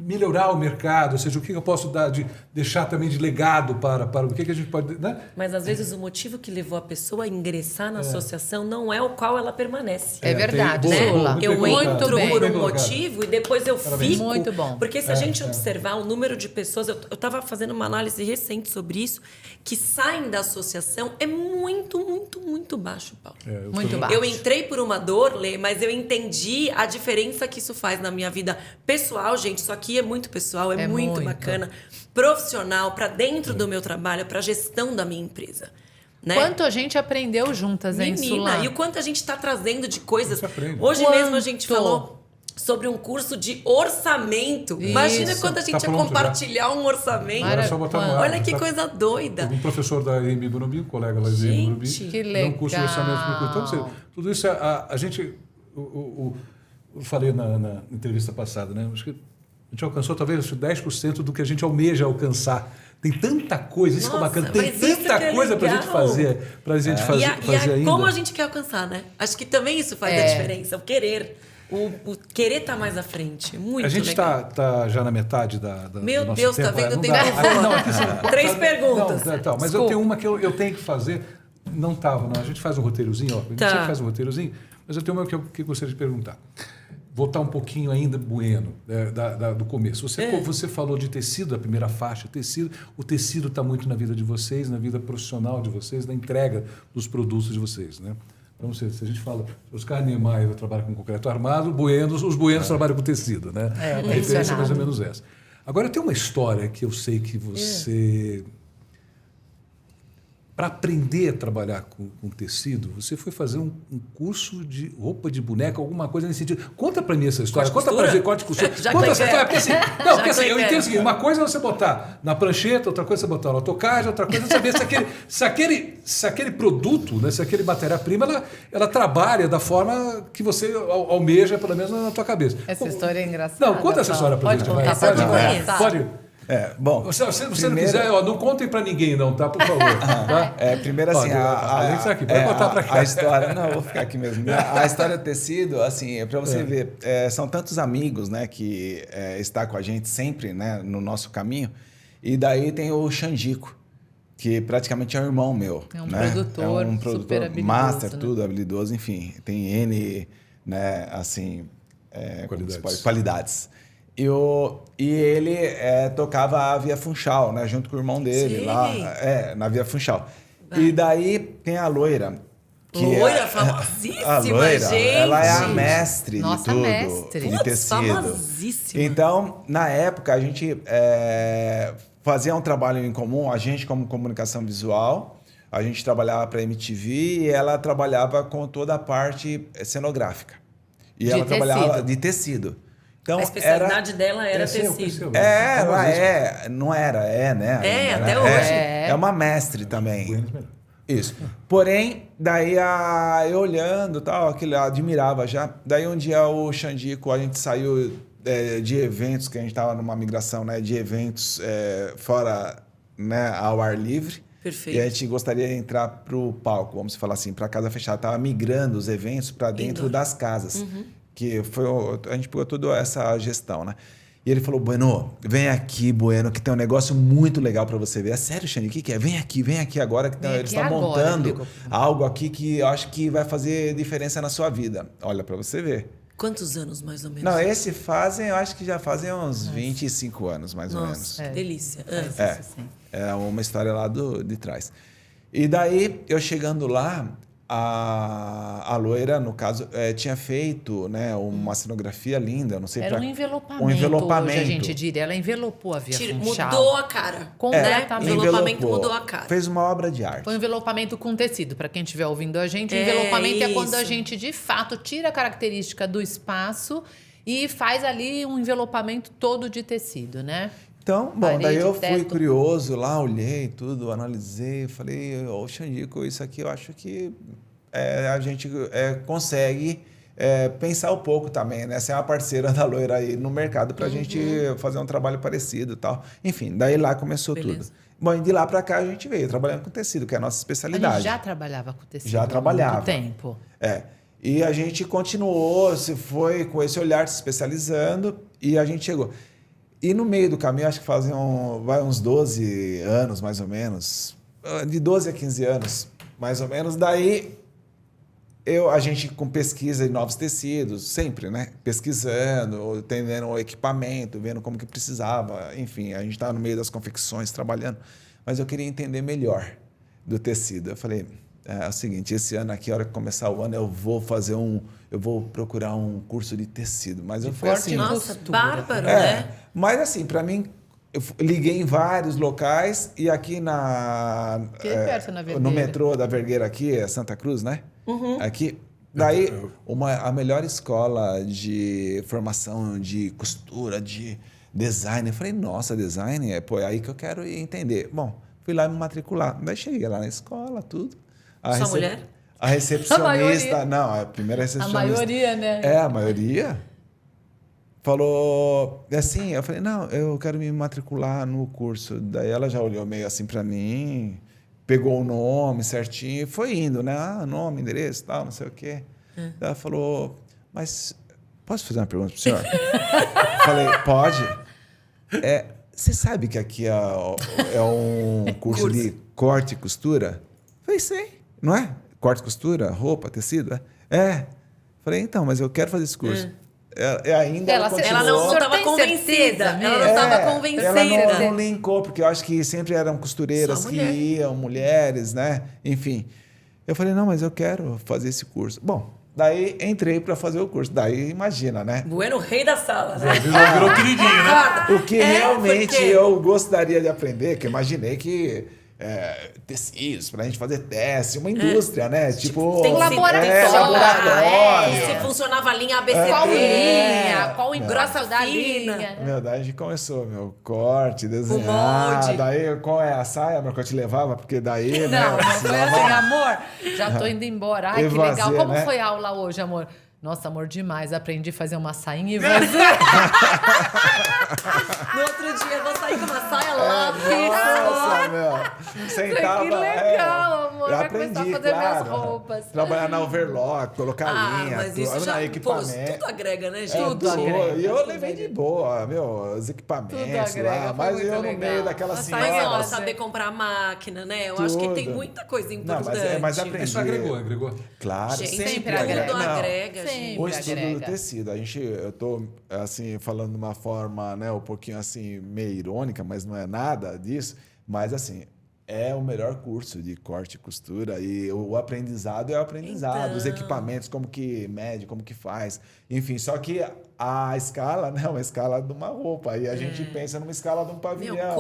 melhorar o mercado, ou seja, o que eu posso dar deixar também de legado para o que a gente pode, né? Mas às vezes o motivo que levou a pessoa a ingressar na associação não é o qual ela permanece. É verdade, tem- Sula. muito Eu bem colocado, entro bem. por bem um colocado. motivo e depois eu Parabéns. fico. Muito bom. Porque se a gente observar o número de pessoas, eu estava fazendo uma análise recente sobre isso, que saem da associação é muito, muito, muito baixo, Paulo. Muito baixo. Eu entrei por uma dor, Lê, mas eu entendi a diferença que isso faz na minha vida pessoal, gente. Isso aqui é muito pessoal, é muito bacana. Profissional, para dentro do meu trabalho, para a gestão da minha empresa. Né? Quanto a gente aprendeu juntas, hein, Sula? Menina, e o quanto a gente está trazendo de coisas. Você aprende. Hoje Quanto? mesmo a gente falou sobre um curso de orçamento. Isso. Imagina quando a gente Tá ia pronto compartilhar um orçamento. Mara- Era só botar no ar. Olha que coisa doida. Um professor da EMB Morumbi, um colega lá da EMB Morumbi, Gente, que deu um curso de legal. orçamento para então, ou seja, tudo isso a gente, eu falei na entrevista passada, né? Acho que a gente alcançou talvez 10% do que a gente almeja alcançar. Tem tanta coisa, isso que é Nossa, bacana, tem mas isso tanta que é coisa para a legal. gente fazer, fazer ainda. Como a gente quer alcançar, né? Acho que também isso faz a diferença. O querer. O querer estar mais à frente. Muito A gente legal. tá já na metade do Meu nosso Deus, tempo. tá vendo? Não Tem dá. que voar. Não, aqui sim. Três perguntas. Mas Desculpa. eu tenho uma que eu tenho que fazer. Não estava, não. A gente faz um roteirozinho, ó. A gente Tá. sempre faz um roteirozinho, mas eu tenho uma que eu gostaria de perguntar. Voltar um pouquinho ainda, Bueno, do começo. Você falou de tecido, a primeira faixa, tecido. O tecido está muito na vida de vocês, na vida profissional de vocês, na entrega dos produtos de vocês, né? Então, se a gente fala, Oscar Niemeyer trabalha com concreto armado, os buenos trabalham com tecido, né? A referência é mais ou menos essa. Agora, tem uma história que eu sei que você... Para aprender a trabalhar com tecido, você foi fazer um curso de roupa de boneca, alguma coisa nesse sentido. Conta para mim essa história. Corte Conta para costura? gente, corte e costura. Já Conta que essa eu história, quero. porque assim, Já porque, assim que eu eu entendo quero. o seguinte, uma coisa é você botar na prancheta, outra coisa é você botar na autocad, outra coisa é saber se aquele produto, né, se aquele matéria-prima, ela trabalha da forma que você almeja, pelo menos na tua cabeça. Essa história é engraçada. Não, conta essa história para Pode gente. contar, Essa eu pode não contar. conheço. Pode. Bom, Se você não primeiro- quiser, ó, não contem para ninguém não, tá? Por favor. Tá? Primeiro assim, a gente tá aqui, pode botar pra cá. a história, não, eu vou ficar aqui mesmo. A história do tecido, assim, é para você ver, são tantos amigos, né, que está com a gente sempre, né, no nosso caminho. E daí tem o Xandico, que praticamente é um irmão meu. É um né? produtor é um super produtor habilidoso, master, né? tudo habilidoso, enfim, tem N, né, assim, qualidades. E ele tocava a Via Funchal, né? Junto com o irmão dele, Sim. lá, na Via Funchal. E daí tem a Loira. Loira, famosíssima, a Loira, gente. ela é a mestre Nossa, de tudo, mestre. de Putz, tecido. famosíssima. Então, na época, a gente fazia um trabalho em comum, a gente como comunicação visual, a gente trabalhava para a MTV e ela trabalhava com toda a parte cenográfica. E De ela trabalhava tecido. de tecido. Então, A especialidade dela era tecido. não era, né? É, Ainda, até né? hoje. É uma mestre também. Isso. Porém, daí eu olhando, tal, aquilo eu admirava já. Daí um dia o Xandico, a gente saiu de eventos, que a gente estava numa migração, né, de eventos fora, né, ao ar livre. Perfeito. E a gente gostaria de entrar para o palco, vamos falar assim, para a casa fechada. Estava migrando os eventos para dentro Indoor. das casas. Que foi a gente pegou toda essa gestão, né? E ele falou, Bueno, vem aqui, Bueno, que tem um negócio muito legal para você ver. É sério, Xande, o que é? Vem aqui agora, que Vem eles aqui estão agora, montando amigo. algo aqui que eu acho que vai fazer diferença na sua vida. Olha, para você ver. Quantos anos, mais ou menos? Não, eu acho que já fazem uns 25 anos, mais ou menos. Nossa, que delícia. Faz Ah. isso, sim. É uma história lá de trás. E daí, eu chegando lá, a loira, no caso, tinha feito, né, uma cenografia linda, não sei Era pra... um envelopamento, um envelopamento. hoje a gente diria. Ela envelopou a Via Funchal. Mudou a cara. Completamente. Né? Envelopamento Envelopou. mudou a cara. Fez uma obra de arte. Foi um envelopamento com tecido. Para quem estiver ouvindo a gente, É envelopamento é quando a isso. gente, de fato, tira a característica do espaço e faz ali um envelopamento todo de tecido, né? Então, bom, Parede, daí eu fui teto. curioso lá, olhei tudo, analisei, falei, ô Xandico, isso aqui eu acho que a gente consegue pensar um pouco também, né? Ser uma parceira da loira aí no mercado pra gente fazer um trabalho parecido e tal. Enfim, daí lá começou Beleza. tudo. Bom, e de lá pra cá a gente veio trabalhando com tecido, que é a nossa A especialidade. gente já trabalhava com tecido Já há trabalhava. muito tempo. E a gente continuou, se foi com esse olhar se especializando e a gente chegou. E no meio do caminho, acho que faziam uns 12 anos, mais ou menos, de 12 a 15 anos, mais ou menos, daí a gente com pesquisa em novos tecidos, sempre, né? Pesquisando, entendendo o equipamento, vendo como que precisava, enfim, a gente estava no meio das confecções, trabalhando, mas eu queria entender melhor do tecido. Eu falei, é o seguinte, esse ano aqui, a hora que começar o ano, eu vou procurar um curso de tecido, mas eu fui assim... Nossa, costura. bárbaro, né? Mas assim, para mim, eu liguei em vários locais e aqui Aqui perto, na Vergueira. no metrô da Vergueira aqui, é Santa Cruz, né? Aqui. Daí, a melhor escola de formação de costura, de design. Eu falei, nossa, design? É aí que eu quero entender. Bom, fui lá me matricular. Daí cheguei lá na escola, tudo. Só mulher? A recepcionista... maioria. Não, a primeira A recepcionista... maioria, né? A maioria falou assim, eu falei, não, eu quero me matricular no curso. Daí ela já olhou meio assim para mim, pegou o nome certinho e foi indo, né? Nome, endereço, tal, não sei o quê. Daí ela falou, mas posso fazer uma pergunta pro senhor? Falei, pode. Você sabe que aqui é um curso de corte e costura? Falei, sei, não é? Corte e costura, roupa, tecido? Falei, então, mas eu quero fazer esse curso. Ainda Ela Ela não O senhor estava tem convencida. certeza Ela não mesmo? estava convencida. Ela não linkou, porque eu acho que sempre eram costureiras Só que mulher. iam, mulheres, né? Enfim. Eu falei, não, mas eu quero fazer esse curso. Bom, daí entrei para fazer o curso. Daí, imagina, né? Bueno, rei da sala, né? Virou queridinho, né? O que realmente porque- eu gostaria de aprender, que eu imaginei que tecidos, para a gente fazer teste, uma indústria, né? Tipo, tem que se- laboratório. Se funcionava a linha ABCD. Qual linha? Qual o Grossa, engrossa da fina. linha? Meu, daí a gente começou, corte, desenhar. molde. Daí, qual é a saia, meu, que eu te levava? Porque daí, né? Não, não foi precisava- assim, amor. Já tô indo embora. Ai, E que legal. vazia, Como né? foi a aula hoje, amor? Nossa, amor, demais. Aprendi a fazer uma sainha e você. No outro dia, eu vou sair com uma saia lápis. Nossa, meu. Sentava. Que legal, amor. Eu Vai começar aprendi, a fazer minhas claro. roupas. Trabalhar na overlock, colocar linha, Mas isso já, pô, equipamento. tudo agrega, né, gente? Tudo agrega. E eu tudo levei de agrega. boa, os equipamentos Tudo agrega, lá. foi Mas muito eu no legal. meio daquela Mas Mas senhora. ó, Nossa. saber comprar máquina, né? Eu acho que tem Tudo. muita coisa Não, importante. mas aprendi. Isso agregou. Claro, Gente, sempre tudo agrega. Não. agrega, Sempre. gente. O estudo agrega. do tecido, eu tô assim falando de uma forma, né, um pouquinho assim meio irônica, mas não é nada disso, mas assim, é o melhor curso de corte e costura e o aprendizado é o aprendizado, os Então. equipamentos, como que mede, como que faz, enfim, só que a escala, né, é uma escala de uma roupa e a gente pensa numa escala de um Meu, pavilhão.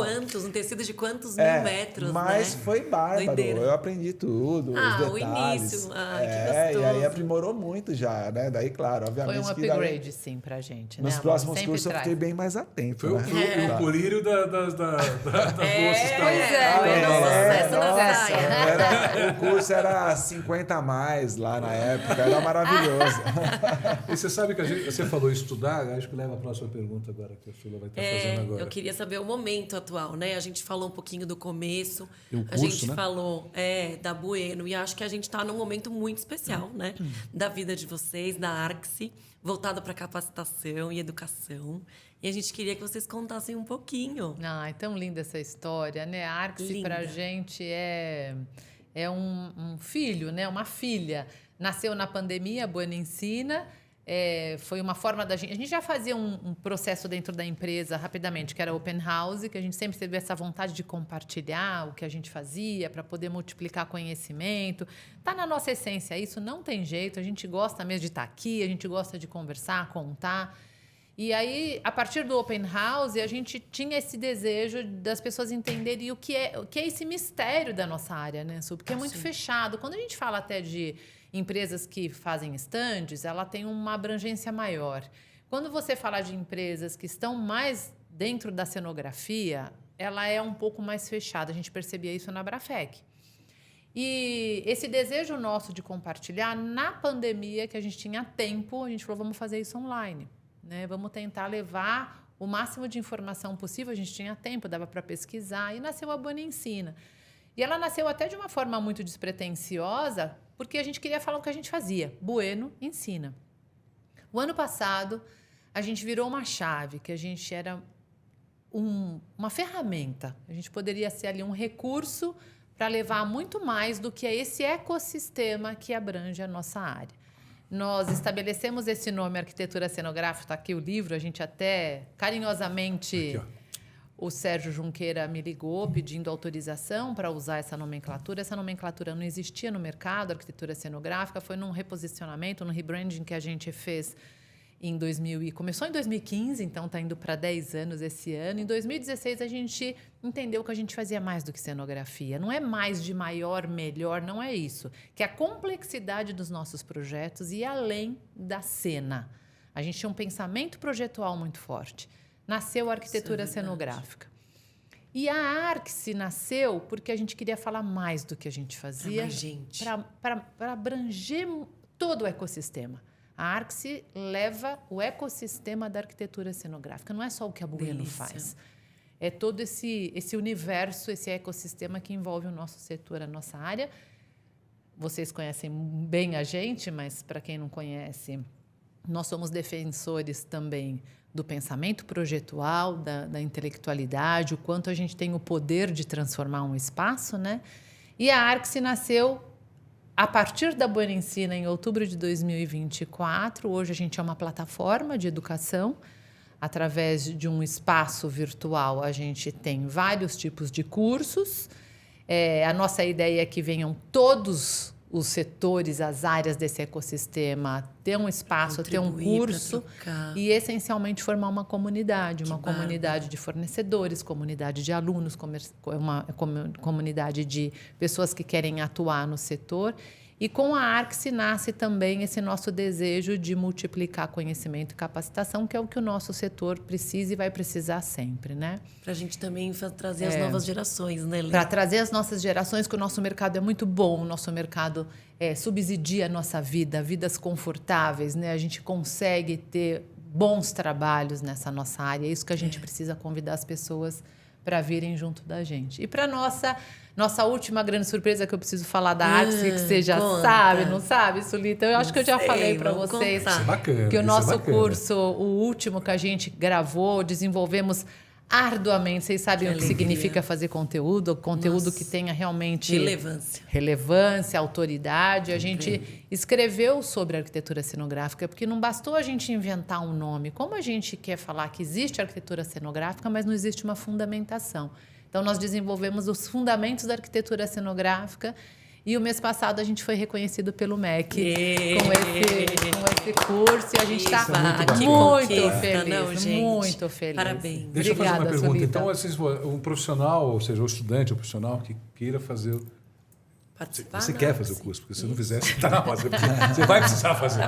um tecido de quantos mil metros, mas né? foi bárbaro. Doideira. Eu aprendi tudo, Ah, os o detalhes. início. Ah, que E aí gostoso. aprimorou muito já, né? Daí, claro, obviamente Foi um que daí, upgrade, sim, pra gente. nos né, amor? próximos Sempre cursos eu traz. fiquei bem mais atento, Foi né? o colírio das bolsas. Pois é, foi é, no sucesso da nossa, saia. o curso era 50 a mais lá na época, era maravilhoso. E você sabe que você falou estudar, acho que leva a próxima pergunta agora que a Sheila vai estar fazendo agora. Eu queria saber o momento atual, né? A gente falou um pouquinho do começo, E o a curso, gente né? falou da Bueno, e acho que a gente está num momento muito especial, né? Da vida de vocês, da Arxi, voltada para capacitação e educação. E a gente queria que vocês contassem um pouquinho. Ai, tão linda essa história, né? A Arxi Linda. pra gente é um filho, né? Uma filha. Nasceu na pandemia, a Bueno Ensina. foi uma forma da gente... A gente já fazia um processo dentro da empresa, rapidamente, que era open house, que a gente sempre teve essa vontade de compartilhar o que a gente fazia para poder multiplicar conhecimento. Está na nossa essência isso, não tem jeito. A gente gosta mesmo de estar aqui, a gente gosta de conversar, contar. E aí, a partir do open house, a gente tinha esse desejo das pessoas entenderem o que é esse mistério da nossa área, né, Su? Porque é muito fechado. Quando a gente fala até de empresas que fazem estandes, ela tem uma abrangência maior. Quando você fala de empresas que estão mais dentro da cenografia, ela é um pouco mais fechada. A gente percebia isso na Brafec. E esse desejo nosso de compartilhar, na pandemia, que a gente tinha tempo, a gente falou, vamos fazer isso online, né? Vamos tentar levar o máximo de informação possível. A gente tinha tempo, dava para pesquisar, e nasceu a Bueno Ensina. E ela nasceu até de uma forma muito despretensiosa, porque a gente queria falar o que a gente fazia. Bueno Ensina. O ano passado, a gente virou uma chave, que a gente era uma ferramenta. A gente poderia ser ali um recurso para levar muito mais do que é esse ecossistema que abrange a nossa área. Nós estabelecemos esse nome, Arquitetura Cenográfica, está aqui o livro, a gente até carinhosamente... Aqui, o Sérgio Junqueira me ligou pedindo autorização para usar essa nomenclatura. Essa nomenclatura não existia no mercado, arquitetura cenográfica. Foi num reposicionamento, num rebranding que a gente fez começou em 2015, então está indo para 10 anos esse ano. Em 2016, a gente entendeu que a gente fazia mais do que cenografia. Não é mais de maior, melhor, não é isso. Que a complexidade dos nossos projetos ia além da cena. A gente tinha um pensamento projetual muito forte. Nasceu a arquitetura cenográfica. E a Arxi nasceu porque a gente queria falar mais do que a gente fazia. Para abranger todo o ecossistema. A Arxi leva o ecossistema da arquitetura cenográfica. Não é só o que a Bueno faz. É todo esse universo, esse ecossistema que envolve o nosso setor, a nossa área. Vocês conhecem bem a gente, mas para quem não conhece, nós somos defensores também do pensamento projetual, da intelectualidade, o quanto a gente tem o poder de transformar um espaço, né? E a Arxi nasceu a partir da Bueno Ensina, em outubro de 2024. Hoje a gente é uma plataforma de educação. Através de um espaço virtual, a gente tem vários tipos de cursos. A nossa ideia é que venham todos os setores, as áreas desse ecossistema, ter um espaço, ter um curso e, essencialmente, formar uma comunidade. Uma comunidade de fornecedores, comunidade de alunos, uma comunidade de pessoas que querem atuar no setor. E com a Arxi nasce também esse nosso desejo de multiplicar conhecimento e capacitação, que é o que o nosso setor precisa e vai precisar sempre, né? Para a gente também trazer as novas gerações, né, Lê? Para trazer as nossas gerações, que o nosso mercado é muito bom, o nosso mercado subsidia a nossa vida, vidas confortáveis, né? A gente consegue ter bons trabalhos nessa nossa área. É isso que a gente precisa convidar as pessoas para virem junto da gente. E para nossa última grande surpresa, que eu preciso falar da Arxi, que você já sabe, não sabe, Sulita? Eu acho que eu já falei para vocês que o nosso curso, o último que a gente gravou, desenvolvemos arduamente. Vocês sabem o que significa fazer conteúdo que tenha realmente relevância, autoridade. A gente escreveu sobre arquitetura cenográfica, porque não bastou a gente inventar um nome. Como a gente quer falar que existe arquitetura cenográfica, mas não existe uma fundamentação. Então, nós desenvolvemos os fundamentos da arquitetura cenográfica. E o mês passado a gente foi reconhecido pelo MEC com esse curso. E a gente está muito feliz. Parabéns. Deixa eu fazer uma pergunta. Sulita. Então, um profissional, ou seja, o estudante, o profissional que queira fazer... Você quer fazer o curso, porque se não fizer, você vai precisar fazer.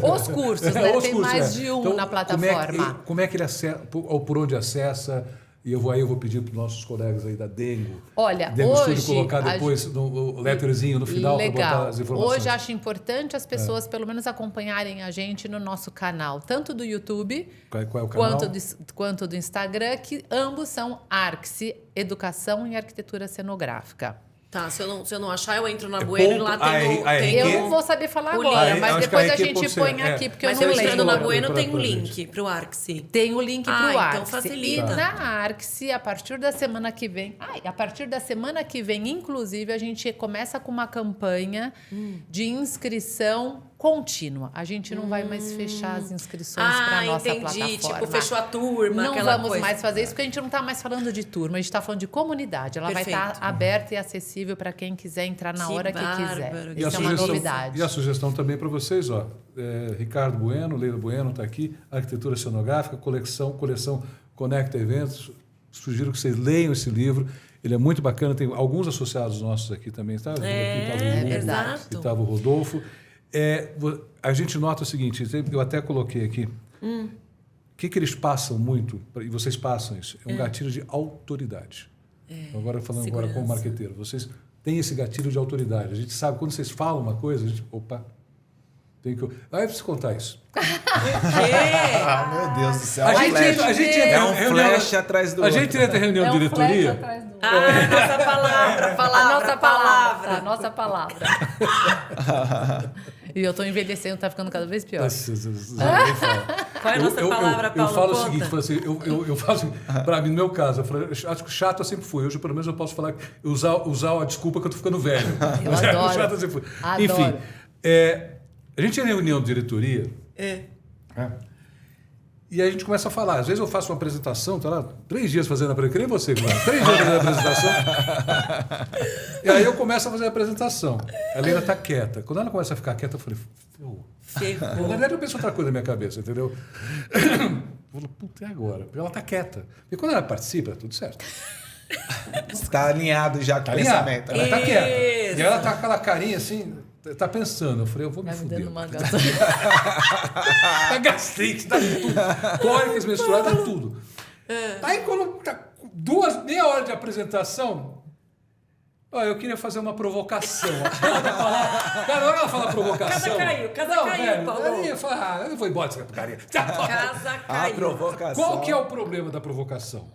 Os cursos, né? Tem mais de um na plataforma. Como é que ele acessa, ou por onde acessa? E eu vou pedir para os nossos colegas aí da Dengo. Olha, Dengo Studio colocar depois no letterzinho no final para botar as informações. Hoje acho importante as pessoas pelo menos acompanharem a gente no nosso canal, tanto do YouTube qual é o canal? quanto do Instagram, que ambos são Arxi, Educação e Arquitetura Cenográfica. Tá, se eu não achar, eu entro na Bueno e lá tem eu não vou saber falar agora, mas depois a gente põe aqui, porque eu não lembro. Mas eu entrando na Bueno tem um link para o Arxi. Tem o link para o Arxi. Então facilita. E na Arxi, a partir da semana que vem... inclusive, a gente começa com uma campanha de inscrição contínua. A gente não vai mais fechar as inscrições para a nossa entendi. plataforma. Tipo, fechou a turma, Não aquela vamos coisa. mais fazer isso, porque a gente não está mais falando de turma, a gente está falando de comunidade. Ela vai Perfeito. estar aberta e acessível para quem quiser entrar na Que hora que quiser. bárbaro. E a Isso é uma sugestão- novidade. E a sugestão também para vocês, ó, Ricardo Bueno, Leila Bueno está aqui, arquitetura cenográfica, coleção Conecta Eventos. Sugiro que vocês leiam esse livro. Ele é muito bacana, tem alguns associados nossos aqui também, tá? Aqui estava o Hugo, verdade. e estava o Rodolfo. A gente nota o seguinte, eu até coloquei aqui, o que eles passam muito, e vocês passam isso, é um gatilho de autoridade. Então, agora falando agora como Segurança. marqueteiro, vocês têm esse gatilho de autoridade. A gente sabe, quando vocês falam uma coisa, a gente, opa, tem que... Ah, eu preciso contar isso. Quê? Ah, meu Deus do céu. A é um gente flash. entra É um em reunião- flash atrás do A outro. gente entra em reunião de diretoria... Nossa palavra, A nossa palavra. E eu tô envelhecendo, tá ficando cada vez pior. Nossa, ninguém fala. Qual é a nossa palavra, eu Paulo? falo o Conta. seguinte, falo assim, eu falo assim, para mim, no meu caso, eu falo, acho que chato eu sempre fui. Hoje, pelo menos, eu posso falar, usar a desculpa que eu tô ficando velho. Eu adoro. Chato eu sempre fui. Adoro. Enfim, a gente é reunião de diretoria. Né? E aí a gente começa a falar. Às vezes eu faço uma apresentação, tá lá 3 dias fazendo a apresentação. Que nem você, claro. 3 dias fazendo a apresentação. E aí eu começo a fazer a apresentação. A Leila tá quieta. Quando ela começa a ficar quieta, eu falei, Ferrou. na verdade, eu penso outra coisa na minha cabeça, entendeu? Eu falo, puta, é agora. Porque ela tá quieta. E quando ela participa, tudo certo. Está alinhado já com Tá o alinhado. pensamento. Ela Né? tá quieta. Isso. E ela tá com aquela carinha assim, tá pensando. Eu falei, eu vou me Vai me fuder. dando uma gasolina. Tá gastrite, tá tudo. Cólicas menstruais, tá tudo. Aí quando tá meia hora de apresentação, ó, eu queria fazer uma provocação. Cara, na hora ela fala provocação. Casa caiu, Paulo. Aí eu falo, eu vou embora dessa porcaria. Casa A caiu. provocação. Qual que é o problema da provocação?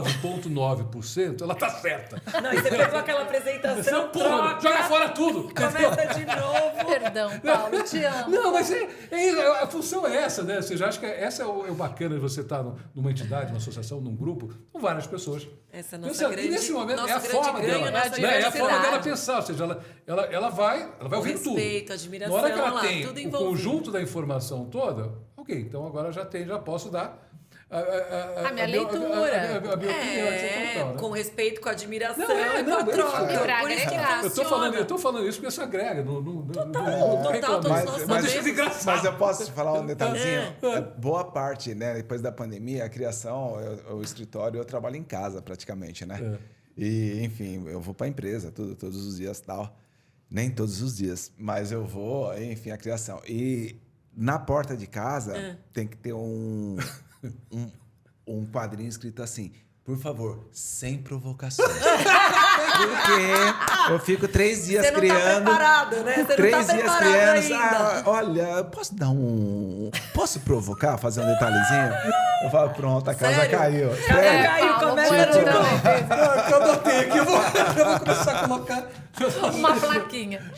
99,9% ela tá certa. Não, e você pegou aquela apresentação, Porra, troca, joga fora tudo. começa de novo. Perdão, Paulo, te amo. Não, mas é isso, a função é essa, né? Ou seja, acho que essa é o bacana de você estar numa entidade, numa associação, num grupo, com várias pessoas. Essa é a nossa Pensando, grande, e nesse momento nosso é a grande forma ganho, dela, nossa né? É a forma diversidade. dela pensar, ou seja, ela vai ouvir tudo. respeito, admiração, Na hora que ela lá, tem tudo o envolvido. conjunto da informação toda, ok, então agora já posso dar A minha leitura. A minha opinião, etc. Tal, né? Com respeito, com admiração Não, e com não, a troca. é pra Por isso que agregar. funciona. Eu tô falando isso porque isso agrega. total, todos nós Mas deixa de engraçado. Mas eu posso te falar um detalhezinho? Boa parte, né? Depois da pandemia, a criação, o escritório, eu trabalho em casa praticamente, né? E, enfim, eu vou para a empresa todos os dias e tal. Nem todos os dias, mas eu vou, enfim, a criação. E na porta de casa tem que ter um quadrinho escrito assim: por favor, sem provocações. Porque eu fico 3 dias Você não criando. tá preparado, né? Você 3 não tá dias preparado criando. ainda. Olha, eu posso dar posso provocar, fazer um detalhezinho? Eu falo, pronto, a casa Sério? caiu. Casa Sério. caiu, Paulo, começa Bueno de também novo. fez Eu botei aqui, eu vou começar a colocar. uma plaquinha.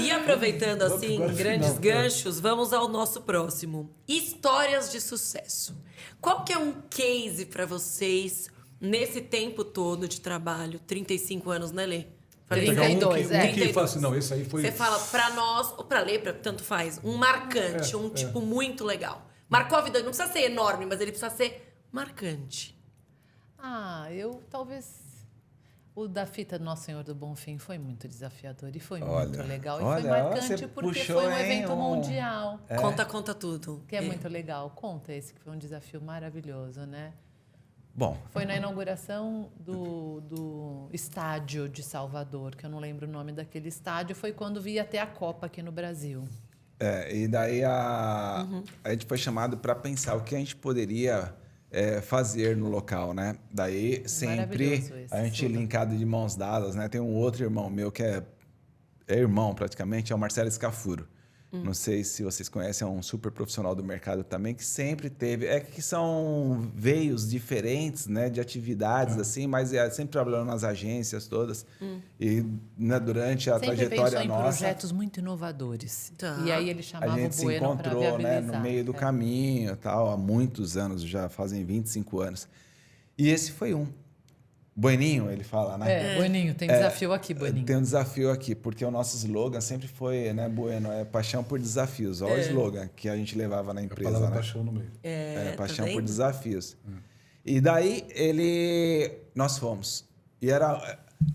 E aproveitando assim, Agora grandes final, ganchos, vamos ao nosso próximo. Histórias de sucesso. Qual que é um case para vocês nesse tempo todo de trabalho? 35 anos, né, Lê? Falei Pegar 32, um é. que 32. fala assim, não, esse aí foi... Você fala pra nós, ou pra ler, tanto faz, um marcante, tipo muito legal. Marcou a vida, não precisa ser enorme, mas ele precisa ser marcante. Eu talvez... O da fita do Nosso Senhor do Bonfim foi muito desafiador e foi Olha, muito legal. E olha, foi marcante você porque puxou, foi um hein, evento mundial. Conta tudo. Que é muito legal. Conta esse, que foi um desafio maravilhoso, né? Bom, Foi na inauguração do estádio de Salvador, que eu não lembro o nome daquele estádio. Foi quando vi até a Copa aqui no Brasil. e daí a gente foi chamado para pensar o que a gente poderia fazer no local, né? Daí sempre Maravilhoso esse a gente estudo. linkado de mãos dadas, né? Tem um outro irmão meu que é irmão praticamente, é o Marcelo Scafuro. Não sei se vocês conhecem, é um super profissional do mercado também, que sempre teve... que são veios diferentes, né, de atividades, assim, mas sempre trabalhando nas agências todas. E né, durante a Sempre trajetória pensou em nossa... projetos muito inovadores. Tá. E aí ele A chamava gente o se Bueno para encontrou, viabilizar. né, no meio do caminho, tal, há muitos anos, já fazem 25 anos. E esse foi um. Bueninho, ele fala, né? Bueninho, tem desafio aqui, Bueninho. Tem um desafio aqui, porque o nosso slogan sempre foi, né, Bueno, é paixão por desafios. Olha o slogan que a gente levava na A empresa, palavra né? paixão no meio. Paixão tá por vendo? desafios. E daí nós fomos. E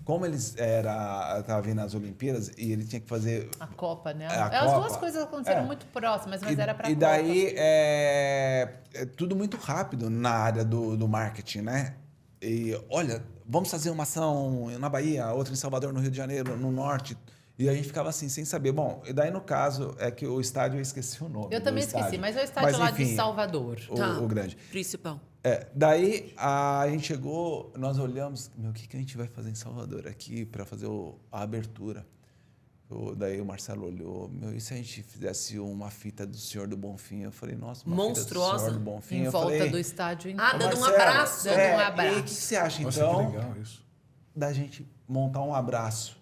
como estava vindo as Olimpíadas e ele tinha que fazer A Copa, né? A As duas Copa. coisas aconteceram muito próximas, mas era pra E Copa. daí é tudo muito rápido na área do marketing, né? E olha, vamos fazer uma ação na Bahia, outra em Salvador, no Rio de Janeiro, no Norte. E a gente ficava assim, sem saber. Bom, e daí no caso é que o estádio, eu esqueci o nome. Eu também esqueci, mas é o estádio lá de Salvador. O grande. Principal. Daí a gente chegou, nós olhamos, o que a gente vai fazer em Salvador aqui para fazer a abertura? Daí o Marcelo olhou, e se a gente fizesse uma fita do Senhor do Bonfim? Eu falei, nossa, uma monstruosa. fita do Senhor do Bonfim. Em Eu volta falei, do estádio inteiro. Ah, dando um Marcelo, abraço. Dando um E abraço. o que você acha, Nossa, então, que legal isso. da gente montar um abraço?